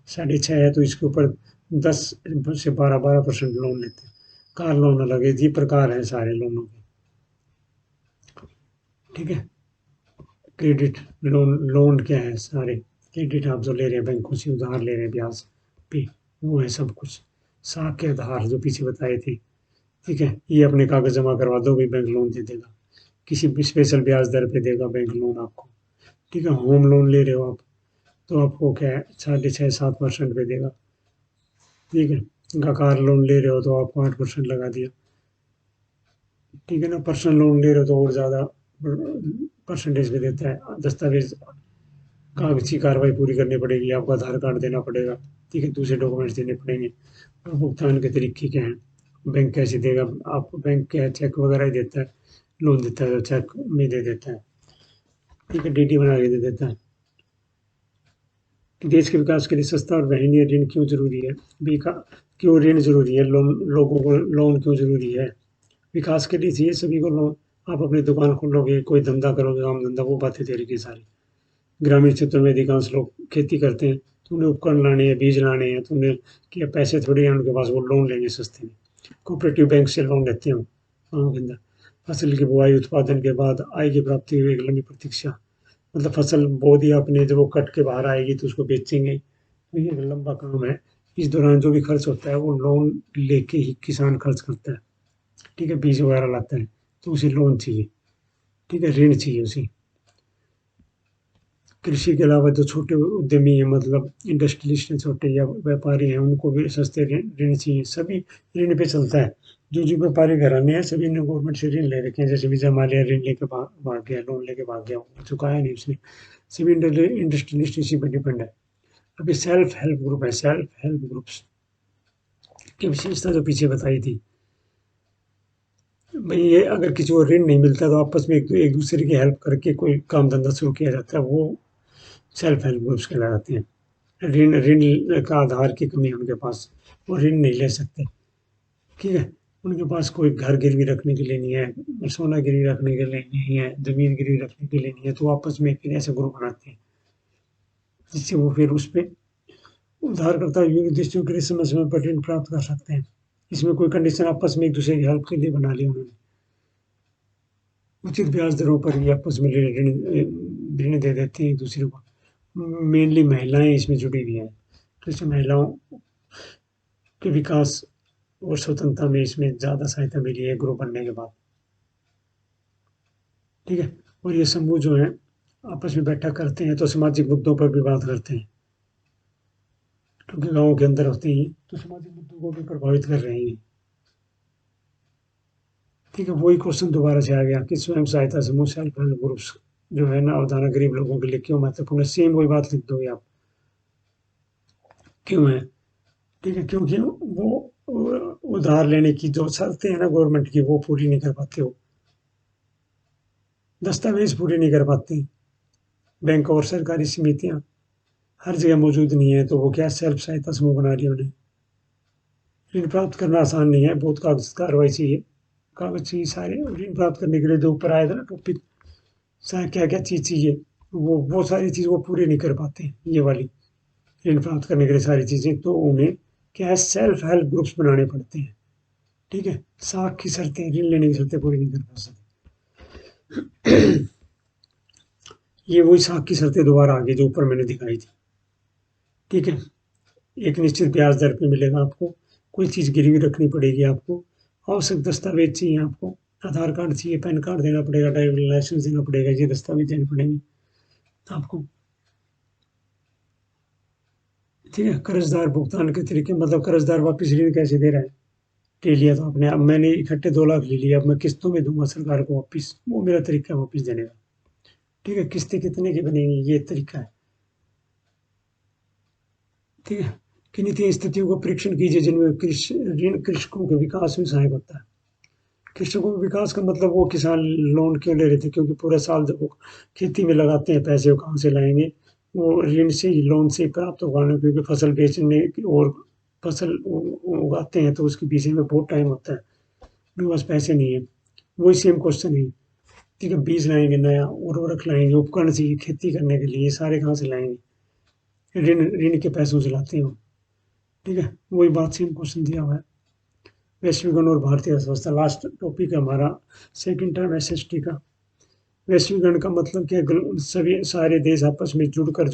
6.5 है, तो इसके ऊपर 10 से 12% लोन लेते हैं। कार लोन अलग है, ये प्रकार है सारे लोनों के, ठीक है। क्रेडिट लोन, लोन क्या है सारे, क्रेडिट आप जो ले रहे हैं बैंकों से उधार ले रहे हैं ब्याज पे, वो है सब कुछ। साख के आधार जो पीछे बताए थे, ठीक है, ये अपने कागज जमा करवा दो भी बैंक लोन दे देगा, किसी भी स्पेशल ब्याज दर पे देगा बैंक लोन आपको, ठीक है। होम लोन ले रहे हो आप, तो आपको क्या है 6.5-7% पे देगा, ठीक है। कार लोन ले रहे हो तो आपको 8% लगा दिया, ठीक है ना। पर्सनल लोन ले रहे हो तो और ज़्यादा परसेंटेज पे देता है। दस्तावेज कागजी कार्रवाई पूरी करनी पड़ेगी, आपको आधार कार्ड देना पड़ेगा, ठीक है, दूसरे डॉक्यूमेंट्स देने पड़ेंगे। और भुगतान के तरीके क्या हैं, बैंक कैसे देगा आपको, बैंक क्या है चेक वगैरह ही देता है, लोन देता है तो चेक में दे देता है, ठीक है, डीडी बना के दे देता है। कि देश के विकास के लिए सस्ता और वहनीय ऋण क्यों जरूरी है, विका क्यों ऋण जरूरी है, लोन लोगों को लोन क्यों जरूरी है। विकास के लिए चाहिए सभी को लोन। आप अपनी दुकान खोलोगे, कोई धंधा करोगे, काम धंधा, वो बातें तैयारी की सारी। ग्रामीण क्षेत्रों में अधिकांश लोग खेती करते हैं, तो उन्हें उपकरण लाने हैं, बीज लाने हैं, तो उन्हें क्या पैसे थोड़ी हैं उनके पास, वो लोन लेंगे सस्ते में। कोऑपरेटिव बैंक से लोन लेते हैं गाँव के अंदर। फसल की बुआई, उत्पादन के बाद आय की प्राप्ति हुई एक लंबी प्रतीक्षा, मतलब फसल बो दिया आपने, जब वो कट के बाहर आएगी तो उसको बेचेंगे, तो ये एक लंबा काम है। इस दौरान जो भी खर्च होता है वो लोन लेके ही किसान खर्च करता है, ठीक है, बीज वगैरह लाता है, तो उसे लोन चाहिए, ठीक है, ऋण चाहिए उसे। कृषि के अलावा जो छोटे उद्यमी हैं, मतलब इंडस्ट्रियलिस्ट हैं, छोटे या व्यापारी हैं, उनको भी सस्ते ऋण ऋण चाहिए। सभी ऋण पे चलता है। जो व्यापारी घराने हैं सभी ने गवर्नमेंट से ऋण ले रखे हैं, जैसे विजय माल्या ऋण लेके भाग गया, लोन लेके भाग गया, वो चुकाया नहीं उसने। सभी इंडस्ट्रियलिस्ट इसी पर डिपेंड है। अभी सेल्फ हेल्प ग्रुप है, सेल्फ हेल्प ग्रुप्स की विशेषता जो पीछे बताई थी भाई, ये अगर किसी को ऋण नहीं मिलता तो आपस में एक दूसरे की हेल्प करके कोई काम धंधा शुरू किया जाता है, वो सेल्फ हेल्प ग्रुप्स कहलाते हैं। ऋण ऋण का आधार की कमी है उनके पास, वो ऋण नहीं ले सकते, ठीक है। उनके पास कोई घर गिरवी रखने के लिए नहीं है, सोना गिरवी रखने के लिए नहीं है, जमीन गिरवी रखने के लिए नहीं है, तो आपस में फिर ऐसे ग्रुप बनाते हैं, जिससे वो फिर उस पे उधारकर्ता योग्य उद्देश्यों के लिए समय समय पर ऋण प्राप्त कर सकते हैं। इसमें कोई कंडीशन आपस में एक दूसरे की हेल्प के लिए बना ली उन्होंने। उचित ब्याज दरों पर ये आपस में ऋण ऋण दे देते हैं एक दूसरे को। मेनली महिलाएं इसमें जुड़ी हुई हैं, तो इससे महिलाओं के विकास और स्वतंत्रता में इसमें ज़्यादा सहायता मिली है ग्रुप बनने के बाद, ठीक है। और ये समूह जो है आपस में बैठक करते हैं तो सामाजिक मुद्दों पर भी बात करते हैं, क्योंकि गाँव के अंदर होते ही तो सामाजिक मुद्दों को भी प्रभावित कर रहे हैं, ठीक है। वही क्वेश्चन दोबारा से आ गया कि स्वयं सहायता समूह, सेल्फ हेल्प ग्रुप्स जो है ना, अवधारणा गरीब लोगों के लिए क्यों महत्वपूर्ण है। सेम वही बात लिख दोगे आप, क्यों है, ठीक है, क्योंकि वो उधार लेने की जो शर्तें हैं ना गवर्नमेंट की, वो पूरी नहीं कर पाते हो, दस्तावेज पूरे नहीं कर पाते। बैंक और सरकारी समितियां हर जगह मौजूद नहीं है, तो वो क्या सेल्फ सहायता समूह बना रही है उन्हें। ऋण प्राप्त करना आसान नहीं है, बहुत कागज कार्रवाई चाहिए, कागज चाहिए सारे। ऋण प्राप्त करने के लिए जो ऊपर आया था ना टॉपिक, सारे क्या क्या चीज़ चाहिए, वो सारी चीज़ वो पूरी नहीं कर पाते हैं, ये वाली ऋण प्राप्त करने के लिए सारी चीज़ें, तो उन्हें क्या है सेल्फ हेल्प ग्रुप्स बनाने पड़ते हैं, ठीक है। साख की शर्तें, ऋण लेने की शर्तें पूरी नहीं कर पा सकते। ये वही साख की शर्तें दोबारा आ गई जो ऊपर मैंने दिखाई थी, ठीक है। एक निश्चित ब्याज दर पे मिलेगा आपको, कोई चीज़ गिरवी रखनी पड़ेगी आपको, आवश्यक दस्तावेज चाहिए आपको, आधार कार्ड चाहिए, पैन कार्ड देना पड़ेगा, ड्राइविंग लाइसेंस देना पड़ेगा, ये दस्तावेज देने पड़ेंगे आपको, ठीक है। कर्जदार भुगतान के तरीके, मतलब कर्जदार वापस ऋण कैसे दे रहा है, ले लिया तो आपने, अब मैंने इकट्ठे 2 लाख ले लिया, अब मैं किस्तों में दूंगा सरकार को वापस, वो मेरा तरीका है वापस देने का, ठीक है। किस्तें कितने की बनेंगी, ये तरीका है, ठीक है। किन्हीं स्थितियों का परीक्षण कीजिए जिनमें ऋण कृषकों के विकास में सहायक होता है। कृषकों के विकास का मतलब, वो किसान लोन क्यों ले रहे थे, क्योंकि पूरा साल जब वो खेती में लगाते हैं पैसे, वो कहाँ से लाएंगे, वो ऋण से ही लोन से ही प्राप्त होगा, क्योंकि फसल बेचने की और फसल उगाते हैं तो उसके पीछे में बहुत टाइम होता है, उनके पास पैसे नहीं है। वही सेम क्वेश्चन है, ठीक है, बीज लाएंगे, नया उर्वरक लाएंगे, उपकरण चाहिए खेती करने के लिए, ये सारे कहाँ से लाएंगे? ऋण ऋण के पैसों से लाते हो, ठीक है। वही बात सेम क्वेश्चन दिया हुआ है। वैश्वीकरण और भारतीय अर्थव्यवस्था, लास्ट टॉपिक है हमारा सेकंड टर्म एसएसटी का। वैश्वीकरण का मतलब क्या है? सभी सारे देश आपस में जुड़कर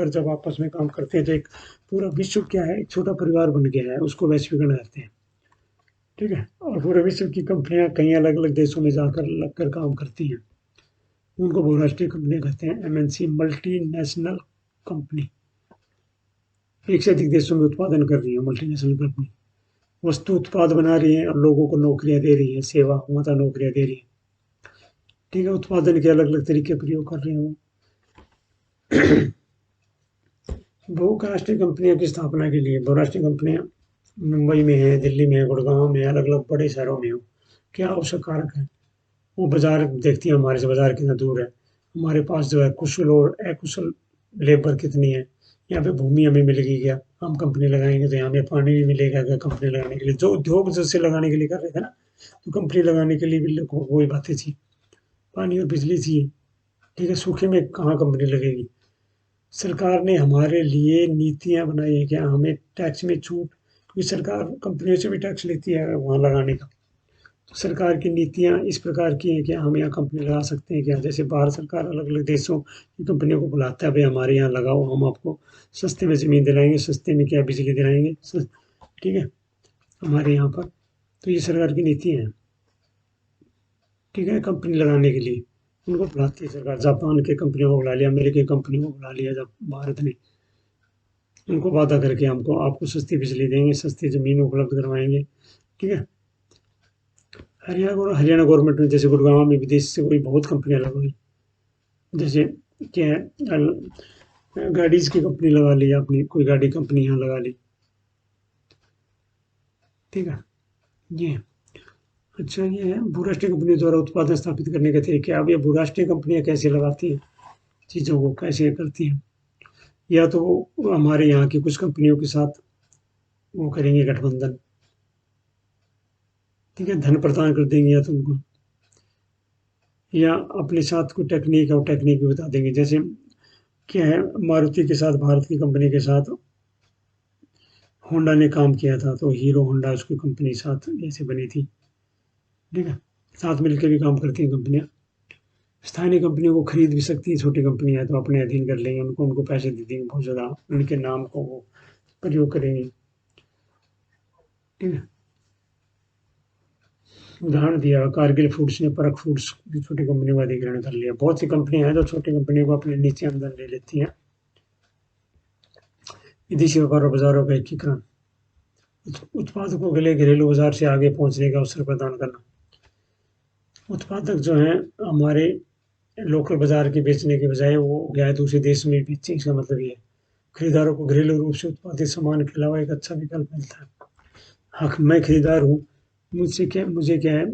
जब आपस में काम करते हैं तो एक पूरा विश्व क्या है, एक छोटा परिवार बन गया है, उसको वैश्वीकरण कहते हैं, ठीक है। और पूरे विश्व की कंपनियां कई अलग अलग देशों में जाकर लगकर काम करती हैं, उनको बहुराष्ट्रीय कंपनियां कहते हैं, एमएनसी, मल्टी नेशनल कंपनी। एक से अधिक देशों में उत्पादन कर रही है मल्टीनेशनल कंपनी, वस्तु उत्पाद बना रही है और लोगों को नौकरियां दे रही है, सेवा मतलब नौकरियां दे रही है, ठीक है। उत्पादन के अलग अलग तरीके प्रयोग कर रहे हैं वो। बहुराष्ट्रीय कंपनियों की स्थापना के लिए, बहुराष्ट्रीय कंपनियां मुंबई में है, दिल्ली में है, गुड़गांव में है, अलग अलग बड़े शहरों में हो, क्या आवश्यक कारक है? वो बाजार देखती है हमारे से, बाजार कितना दूर है, हमारे पास जो है कुशल और अकुशल लेबर कितनी है, यहाँ पे भूमि हमें मिल गई क्या, हम कंपनी लगाएंगे तो यहाँ पे पानी भी मिलेगा क्या कंपनी लगाने के लिए? जो उद्योग जैसे लगाने के लिए कर रहे थे ना, तो कंपनी लगाने के लिए भी वही बातें थी, पानी और बिजली चाहिए, ठीक है। सूखे में कहाँ कंपनी लगेगी? सरकार ने हमारे लिए नीतियाँ बनाई है क्या, हमें टैक्स में छूट, क्योंकि सरकार कंपनियों से भी टैक्स लेती है वहाँ लगाने का, तो सरकार की नीतियाँ इस प्रकार की हैं क्या, हम यहाँ कंपनी लगा सकते हैं क्या? जैसे भारत सरकार अलग अलग देशों की कंपनियों को बुलाता है, भाई हमारे यहाँ लगाओ, हम आपको सस्ते में ज़मीन दिलाएंगे, सस्ते में क्या बिजली दिलाएंगे, ठीक है, हमारे यहाँ पर। तो ये सरकार की नीति है, ठीक है, कंपनी लगाने के लिए उनको बुलाती है सरकार। जापान की कंपनियों को बुला लिया, अमेरिकी कंपनियों को बुला लिया जब भारत ने, उनको वादा करके हमको आपको सस्ती बिजली देंगे, सस्ती ज़मीन उपलब्ध करवाएंगे, ठीक है। हरियाणा गवर्नमेंट में जैसे गुड़गांव में विदेश से कोई बहुत कंपनियां लग गई, जैसे क्या है, गाड़ीज की कंपनी लगा ली, अपनी कोई गाड़ी कंपनी यहाँ लगा ली, ठीक है। ये अच्छा, ये है बहुराष्ट्रीय कंपनी द्वारा उत्पादन स्थापित करने के तरीके। अब ये बहुराष्ट्रीय कंपनियां कैसे लगाती हैं चीज़ों को, कैसे करती हैं? या तो वो हमारे यहाँ की कुछ कंपनियों के साथ वो करेंगे गठबंधन, ठीक है, धन प्रदान कर देंगे या तो उनको, या अपने साथ कोई टेक्निक है वो टेक्निक भी बता देंगे। जैसे क्या है, मारुति के साथ, भारत की कंपनी के साथ होंडा ने काम किया था, तो हीरो होंडा उसकी कंपनी साथ ऐसे बनी थी, ठीक है। साथ मिलकर भी काम करती हैं कंपनियां। स्थानीय कंपनियों को खरीद भी सकती है, छोटी कंपनियां तो अपने अधीन कर लेंगे, उनको पैसे दे देंगे बहुत ज़्यादा, उनके नाम को वो प्रयोग करेंगे, ठीक है। उदाहरण दिया, कारगिल फूड्स ने परख फूड्स की छोटी कंपनियों का अधिग्रहण कर लिया। बहुत सी कंपनियां हैं जो छोटी कंपनियों को अपने नीचे अंदर ले लेती हैं। विदेशी व्यापार और बाजारों का एकीकरण, उत्पादकों के लिए घरेलू बाजार से आगे पहुंचने का अवसर प्रदान करना। उत्पादक जो हैं हमारे लोकल बाजार के बेचने के बजाय वो गया दूसरे देश में बेचें, इसका मतलब ये है खरीदारों को घरेलू रूप से उत्पादित सामान के अलावा एक अच्छा विकल्प मिलता है। हाँ, मैं खरीदार हूँ, मुझे क्या है,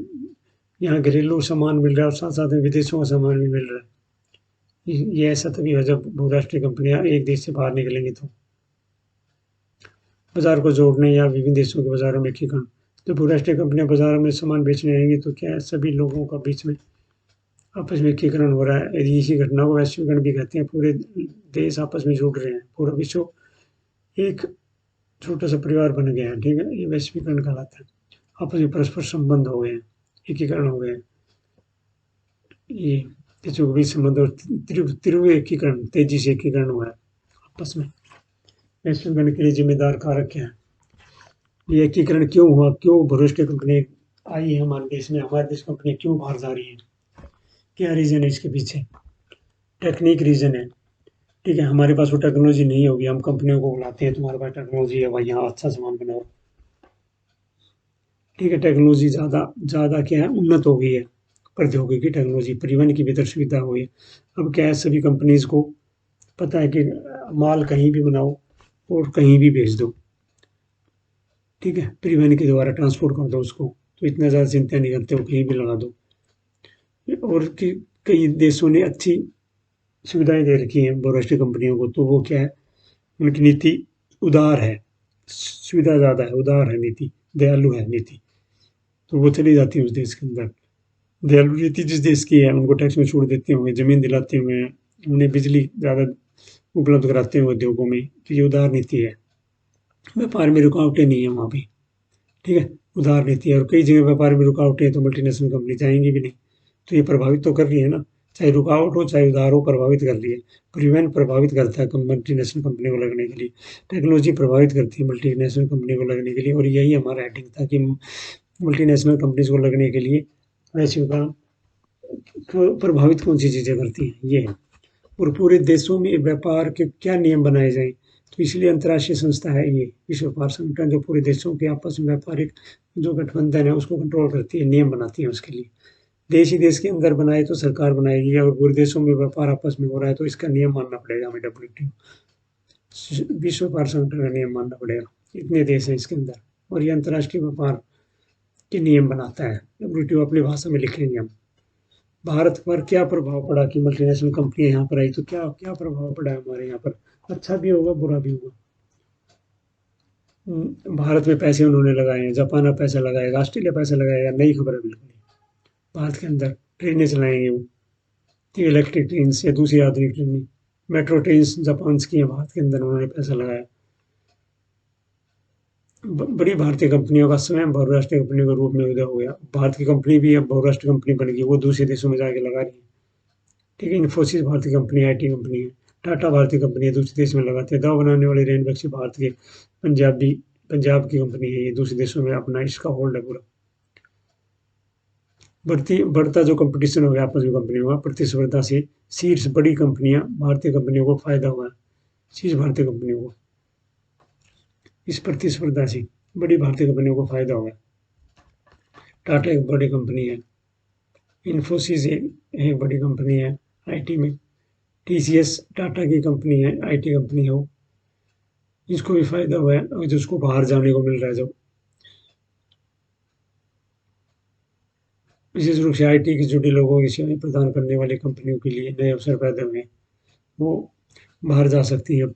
यहाँ घरेलू सामान मिल रहा है और साथ साथ में विदेशों का सामान भी मिल रहा है। ये ऐसा तभी है जब बहुराष्ट्रीय कंपनियां एक देश से बाहर निकलेंगी तो। बाजार को जोड़ने या विभिन्न देशों के बाजारों में एकीकरण, जब बहुराष्ट्रीय कंपनियां बाजारों में सामान बेचने आएंगी तो क्या है, सभी लोगों का बीच में आपस में एकीकरण हो रहा है। इसी घटना को वैश्वीकरण भी कहते हैं। पूरे देश आपस में जुड़ रहे हैं, पूरा विश्व एक छोटा सा परिवार बन गया है, ठीक है, ये वैश्वीकरण कहलाता है। आपस में परस्पर संबंध हो गए हैं, एकीकरण हो गए हैं, ये देशों के बीच संबंध और तीव्र एकीकरण, तेजी से एकीकरण हुआ है आपस में। वैश्वीकरण के लिए जिम्मेदार कारक क्या है? ये एकीकरण क्यों हुआ, क्यों बहुराष्ट्रीय कंपनी आई है हमारे देश में, हमारे देश कंपनी क्यों बाहर जा रही है, क्या रीज़न है इसके पीछे? टेक्निक रीज़न है, ठीक है। हमारे पास वो टेक्नोलॉजी नहीं होगी, हम कंपनियों को बुलाते हैं, तुम्हारे पास टेक्नोलॉजी है भाई, यहाँ अच्छा सामान बनाओ, ठीक है। टेक्नोलॉजी ज़्यादा ज़्यादा क्या है, उन्नत हो गई है, प्रौद्योगिकी टेक्नोलॉजी, परिवहन की बेहतर सुविधा हुई है। अब क्या है, सभी कंपनीज को पता है कि माल कहीं भी बनाओ और कहीं भी भेज दो, ठीक है, परिवहन के द्वारा ट्रांसपोर्ट कर दो उसको, तो इतना ज़्यादा चिंता नहीं करते, वो कहीं भी लगा दो। और कई देशों ने अच्छी सुविधाएं दे रखी हैं बहुराष्ट्रीय कंपनियों को, तो वो क्या है, उनकी नीति उदार है, सुविधा ज़्यादा है, उदार है नीति, दयालु है नीति, तो वो चली जाती है उस देश के अंदर। दयालु नीति जिस देश की है, उनको टैक्स में छूट देते होंगे, ज़मीन दिलाते हुए, उन्हें बिजली ज़्यादा उपलब्ध कराते हैं उद्योगों में, तो ये उदार नीति है। व्यापार में रुकावटें नहीं है वहाँ पे, ठीक है, उदार नीति है। और कई जगह व्यापार में रुकावटें हैं तो मल्टीनेशनल कंपनी जाएंगी भी नहीं, तो ये प्रभावित तो कर रही है ना, चाहे रुकावट हो चाहे उधार हो, प्रभावित कर रही है। परिवहन प्रभावित करता है मल्टीनेशनल कंपनी को लगने के लिए, टेक्नोलॉजी प्रभावित करती है मल्टीनेशनल कंपनी को लगने के लिए, और यही हमारा हेडिंग था कि मल्टीनेशनल कंपनीज को लगने के लिए वैश्वीकरण को प्रभावित कौन सी चीज़ें करती हैं, ये है। और पूरे देशों में व्यापार के क्या नियम बनाए जाएं, तो इसलिए अंतर्राष्ट्रीय संस्था है ये विश्व व्यापार संगठन, जो पूरे देशों के आपस में व्यापारिक जो गठबंधन है उसको कंट्रोल करती है, नियम बनाती है उसके लिए। देश ही देश के अंदर बनाए तो सरकार बनाएगी, और पूरे देशों में व्यापार आपस में हो रहा है तो इसका नियम मानना पड़ेगा हमें, WTO विश्व व्यापार संगठन का नियम मानना पड़ेगा। इतने देश हैं इसके अंदर, और ये अंतर्राष्ट्रीय व्यापार के नियम बनाता है। WTO अपनी भाषा में लिखेंगे हम। भारत पर क्या प्रभाव पड़ा कि मल्टीनेशनल कंपनी यहाँ पर आई, तो क्या क्या प्रभाव पड़ा है हमारे यहाँ पर, अच्छा भी होगा बुरा भी होगा। भारत में पैसे उन्होंने लगाए हैं, जापान में पैसा लगाएगा, ऑस्ट्रेलिया पैसा लगाएगा, नई खबर है बिल्कुल। भारत के अंदर ट्रेनें चलाएंगे वो, इलेक्ट्रिक ट्रेन या दूसरी आधुनिक ट्रेनें, मेट्रो ट्रेन जापान की हैं, भारत के अंदर उन्होंने पैसा लगाया। बड़ी भारतीय कंपनियों का स्वयं बहुराष्ट्रीय कंपनी के रूप में उदय हो गया। भारत की कंपनी भी अब बहुराष्ट्रीय कंपनी बन गई, वो दूसरे देशों में जाके लगा रही है, ठीक है। इन्फोसिस भारतीय कंपनी, IT कंपनी है। टाटा भारतीय कंपनी है, दूसरे देश में लगाते हैं। दवा बनाने वाले रेन बख्शी भारत के पंजाब की कंपनी है, ये दूसरे देशों में अपना इसका होल्ड है पूरा। बढ़ता जो कंपटीशन हो गया आपस में कंपनियों का, प्रतिस्पर्धा से शीर्ष बड़ी कंपनियां भारतीय कंपनियों को फायदा हुआ है, शीर्ष भारतीय कंपनियों को इस प्रतिस्पर्धा से बड़ी भारतीय कंपनियों को फायदा हुआ है। टाटा एक बड़ी कंपनी है, इन्फोसिस एक बड़ी कंपनी है IT में, TCS टाटा की कंपनी है, IT कंपनी है वो, इसको भी फायदा हुआ है, और जिसको बाहर जाने को मिल रहा है, जो विशेष रूप से IT के जुड़े लोगों की सेवाएं प्रदान करने वाली कंपनियों के लिए नए अवसर पैदा हुए, वो बाहर जा सकती है,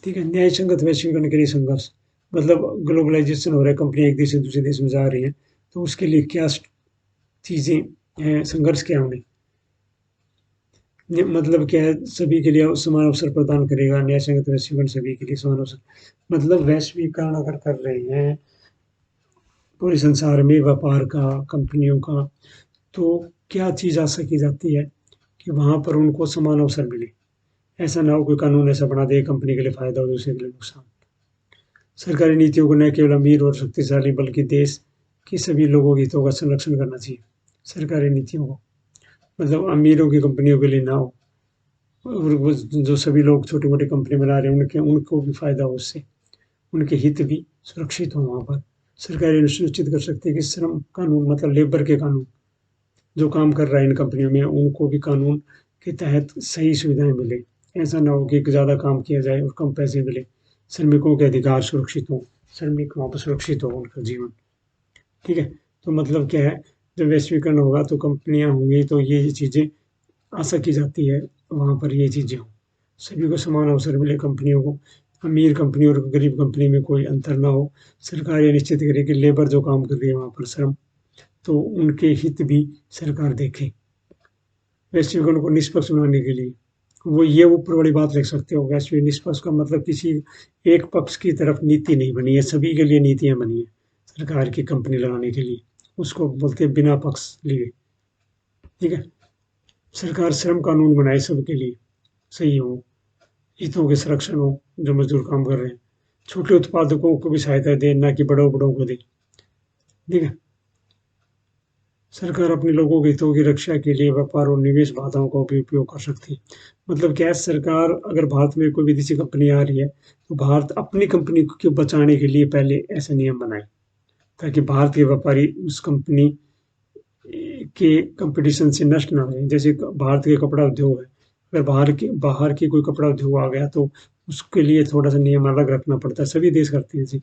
ठीक है। न्याय संगत वैश्वीकरण के लिए संघर्ष, मतलब ग्लोबलाइजेशन हो रहा है, कंपनी एक देश से दूसरे देश में जा रही है, तो उसके लिए क्या चीज़ें हैं, संघर्ष क्या होंगे, मतलब क्या है, सभी के लिए समान अवसर प्रदान करेगा। न्याय संगत वैश्वीकरण सभी के लिए समान अवसर, मतलब वैश्वीकरण अगर कर रहे हैं पूरे संसार में व्यापार का, कंपनियों का, तो क्या चीज़ आशा की जाती है कि वहाँ पर उनको समान अवसर मिले। ऐसा ना हो कोई कानून ऐसा बना दे कंपनी के लिए फायदा हो दूसरे के लिए नुकसान। सरकारी नीतियों को न केवल अमीर और शक्तिशाली बल्कि देश के सभी लोगों के हितों का संरक्षण करना चाहिए। सरकारी नीतियों को मतलब अमीरों की कंपनियों के लिए ना हो, और वो जो सभी लोग छोटी मोटी कंपनी बना रहे हैं उनको भी फायदा हो उससे, उनके हित भी सुरक्षित हो। वहाँ पर सरकार सुनिश्चित कर सकती है कि श्रम कानून, मतलब लेबर के कानून, जो काम कर रहा है इन कंपनियों में उनको भी कानून के तहत सही सुविधाएं मिले। ऐसा ना हो कि ज़्यादा काम किया जाए और कम पैसे मिले। श्रमिकों के अधिकार सुरक्षित हों, श्रमिक वहाँ पर सुरक्षित हो उनका जीवन, ठीक है। तो मतलब क्या है, जब वैश्वीकरण होगा तो कंपनियां होंगी, तो ये चीज़ें आशा की जाती है वहाँ पर ये चीज़ें हों, सभी को समान अवसर मिले, कंपनियों को, अमीर कंपनी और गरीब कंपनी में कोई अंतर ना हो। सरकार ये निश्चित करे कि लेबर जो काम कर रही है वहाँ पर श्रम, तो उनके हित भी सरकार देखे। वैश्वीकरण को निष्पक्ष बनाने के लिए वो ये ऊपर बड़ी बात लिख सकते हो, वैश्विक निष्पक्ष का मतलब किसी एक पक्ष की तरफ नीति नहीं बनी है, सभी के लिए नीतियां बनी है सरकार की कंपनी लगाने के लिए, उसको बोलते हैं बिना पक्ष लिए, ठीक है। सरकार श्रम कानून बनाए सबके लिए, सही हो, हितों के संरक्षण हो, जो मजदूर काम कर रहे हैं, छोटे उत्पादकों को भी सहायता दे, ना कि बड़ों बड़ों को दे, ठीक है। सरकार अपने लोगों के हितों की रक्षा के लिए व्यापार और निवेश बाधाओं का भी उपयोग कर सकती है। मतलब क्या है, सरकार अगर भारत में कोई विदेशी कंपनी आ रही है तो भारत अपनी कंपनी को बचाने के लिए पहले ऐसे नियम बनाए ताकि भारत के व्यापारी उस कंपनी के कंपटीशन से नष्ट ना हो। जैसे भारत के कपड़ा उद्योग है, अगर बाहर की कोई कपड़ा उद्योग आ गया तो उसके लिए थोड़ा सा नियम अलग रखना पड़ता है, सभी देश करते हैं जी।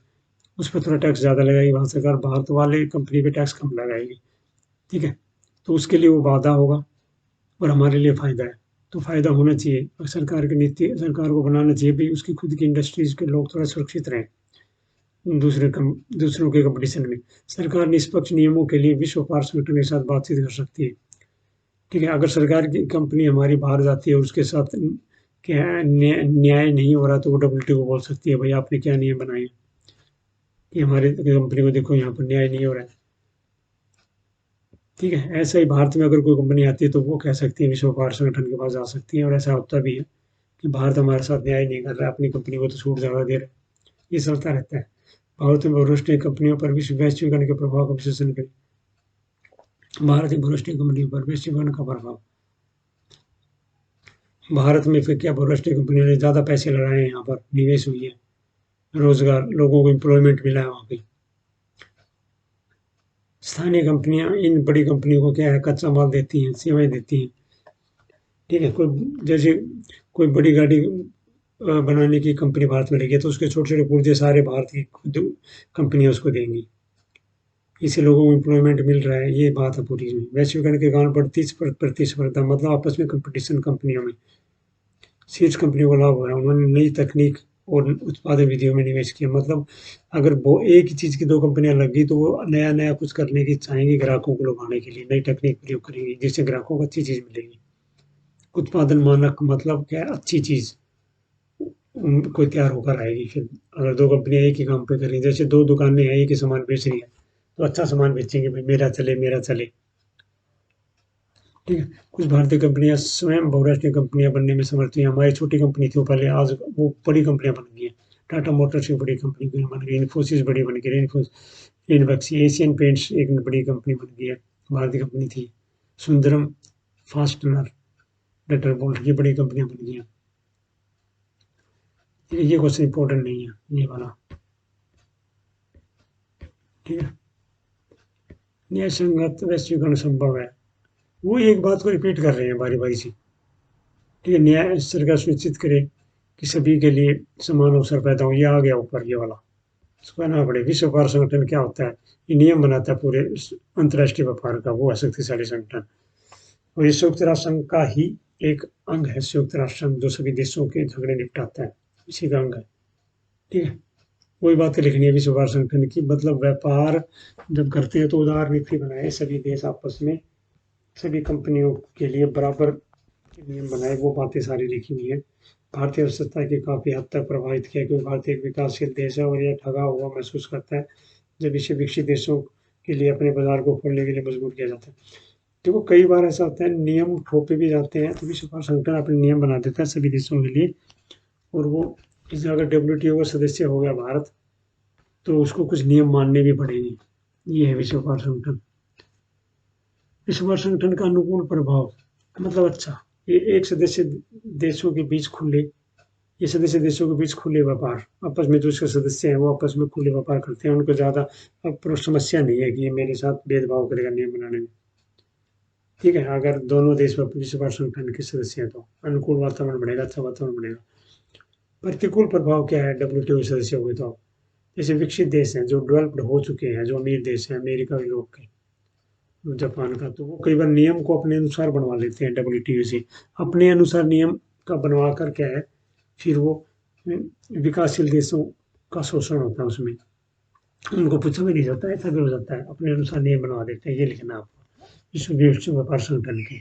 उस पर थोड़ा टैक्स ज़्यादा लगाएगी वहाँ सरकार, भारत वाले कंपनी पे टैक्स कम लगाएगी, ठीक है। तो उसके लिए वो वादा होगा और हमारे लिए फ़ायदा है। तो फायदा होना चाहिए। और सरकार की नीति, सरकार को बनाना चाहिए भाई उसकी खुद की इंडस्ट्रीज के लोग थोड़ा सुरक्षित रहें दूसरों के कंपटीशन में। सरकार निष्पक्ष नियमों के लिए विश्व व्यापार संगठन के साथ बातचीत कर सकती है। ठीक है, अगर सरकार की कंपनी हमारी बाहर जाती है और उसके साथ क्या न्याय नहीं हो रहा तो वो डब्ल्यूटीओ को बोल सकती है भाई आपने क्या नियम बनाए कि हमारे कंपनी को देखो यहाँ पर न्याय नहीं हो रहा है। ठीक है, ऐसा ही भारत में अगर कोई कंपनी आती है तो वो कह सकती है विश्व व्यापार संगठन के पास जा सकती है, और ऐसा होता भी है कि भारत हमारे साथ न्याय नहीं कर रहा है, अपनी कंपनी को तो छूट ज़्यादा दे रहा है। ये चलता रहता है। भारत में बहुराष्ट्रीय कंपनियों पर विश्व वैश्वीकरण के प्रभाव का विश्लेषण करें। भारत में बहुराष्ट्रीय कंपनियों पर वैश्वीकरण का प्रभाव। भारत में फिर क्या, बहुराष्ट्रीय कंपनियों ने ज़्यादा पैसे लगाए हैं, यहाँ पर निवेश हुई है, रोजगार, लोगों को एम्प्लॉयमेंट मिला है वहाँ पे। स्थानीय कंपनियां इन बड़ी कंपनियों को क्या है, कच्चा माल देती हैं, सेवाएं देती हैं। ठीक है, कोई जैसे कोई बड़ी गाड़ी बनाने की कंपनी भारत में लगी है तो उसके छोटे छोटे पुर्जे सारे भारत की खुद कंपनियां उसको देंगी। इससे लोगों को एम्प्लॉयमेंट मिल रहा है, ये बात है पूरी में। वैश्वीकरण के कारण बढ़ती प्रतिस्पर्धा, मतलब आपस में कंपटीशन कंपनियों में, शीर्ष कंपनियों को लाभ हो रहा है। उन्होंने नई तकनीक और उत्पादन विधियों में निवेश किया। मतलब अगर वो एक ही चीज़ की दो कंपनियां लग गई तो वो नया नया कुछ करने की चाहेंगी, ग्राहकों को लुभाने के लिए नई तकनीक प्रयोग करेंगी जिससे ग्राहकों को अच्छी चीज़ मिलेगी। उत्पादन मानक मतलब क्या है, अच्छी चीज़ कोई तैयार होकर आएगी। फिर अगर दो कंपनियां एक ही काम पे कर रही हैं, जैसे दो दुकानें हैं एक ही सामान बेच रही हैं तो अच्छा सामान बेचेंगे भाई, मेरा चले मेरा चले। ठीक है, कुछ भारतीय कंपनियां स्वयं बहुराष्ट्रीय कंपनियां बनने में समर्थ हुई। हमारी छोटी कंपनी थी वो पहले, आज वो बड़ी कंपनियां बन गई हैं। टाटा मोटर्स एक बड़ी कंपनी बन गई, इन्फोसिस बड़ी बन गई, इनबक्सी, एशियन पेंट्स एक बड़ी कंपनी बन गई है, भारतीय कंपनी थी। सुंदरम फास्टनर, डेटर बोल्ट, ये बड़ी कंपनियां बन गई हैं। ये क्वेश्चन इंपॉर्टेंट नहीं है ये वाला। ठीक है, न्याय संगत वैश्वीकरण संभव है, वो एक बात को रिपीट कर रहे हैं बारी बारी से। ठीक है, न्याय सरकार सुनिश्चित करे कि सभी के लिए समान अवसर पैदा हो। ये आ गया ऊपर ये वाला, इसको ना पड़े। विश्व व्यापार संगठन क्या होता है, ये नियम बनाता है पूरे अंतर्राष्ट्रीय व्यापार का, वो है शक्तिशाली संगठन। और ये संयुक्त राष्ट्र संघ का ही एक अंग है। संयुक्त राष्ट्र संघ जो सभी देशों के झगड़े निपटाता है, इसी का अंग है। ठीक है, वही बातें लिखनी है विश्व व्यापार संगठन की। मतलब व्यापार जब करते हैं तो उदार नीति बनाए, सभी देश आपस में सभी कंपनियों के लिए बराबर नियम बनाए, वो बातें सारी लिखी हुई है। भारतीय अर्थव्यवस्था की काफ़ी हद तक प्रभावित किया, क्योंकि भारत एक विकासशील देश है और यह ठगा हुआ महसूस करता है जब इसे विकसित देशों के लिए अपने बाजार को खोलने के लिए मजबूर किया जाता है। देखो कई बार ऐसा होता है नियम थोपे भी जाते हैं, तो विश्व व्यापार संगठन अपने नियम बना देता है सभी देशों के लिए। और वो जैसे अगर डब्ल्यूटीओ का सदस्य हो गया भारत तो उसको कुछ नियम मानने भी पड़ेंगे। ये है विश्व व्यापार संगठन। विश्व व्यापार संगठन का अनुकूल प्रभाव, मतलब अच्छा, ये एक सदस्य देशों के बीच खुले, ये सदस्य देशों के बीच खुले व्यापार, आपस में जो इसके सदस्य हैं वो आपस में खुले व्यापार करते हैं। उनको ज़्यादा अब समस्या नहीं है कि ये मेरे साथ भेदभाव करेगा नियम बनाने में। ठीक है, अगर दोनों देश विश्व व्यापार संगठन के सदस्य हैं तो अनुकूल वातावरण बनेगा, अच्छा वातावरण बनेगा। प्रतिकूल प्रभाव क्या है डब्ल्यूटीओ सदस्य हुए तो, जैसे विकसित देश हैं जो डेवलप्ड हो चुके हैं, जो अमीर देश हैं, अमेरिका, यूरोप के, जापान का, तो वो कई बार नियम को अपने अनुसार बनवा लेते हैं डब्ल्यूटीओ से। अपने अनुसार नियम का बनवा कर क्या है, फिर वो विकासशील देशों का शोषण होता है उसमें, उनको पूछा भी नहीं जाता है, ऐसा भी हो जाता है, अपने अनुसार नियम बनवा देते हैं। ये लिखना आपको विश्व व्यापार संगठन के।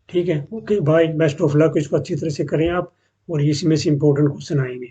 ठीक है, okay bye, best of luck, इसको अच्छी तरह से करें आप, और इसमें से इंपॉर्टेंट क्वेश्चन आएंगे।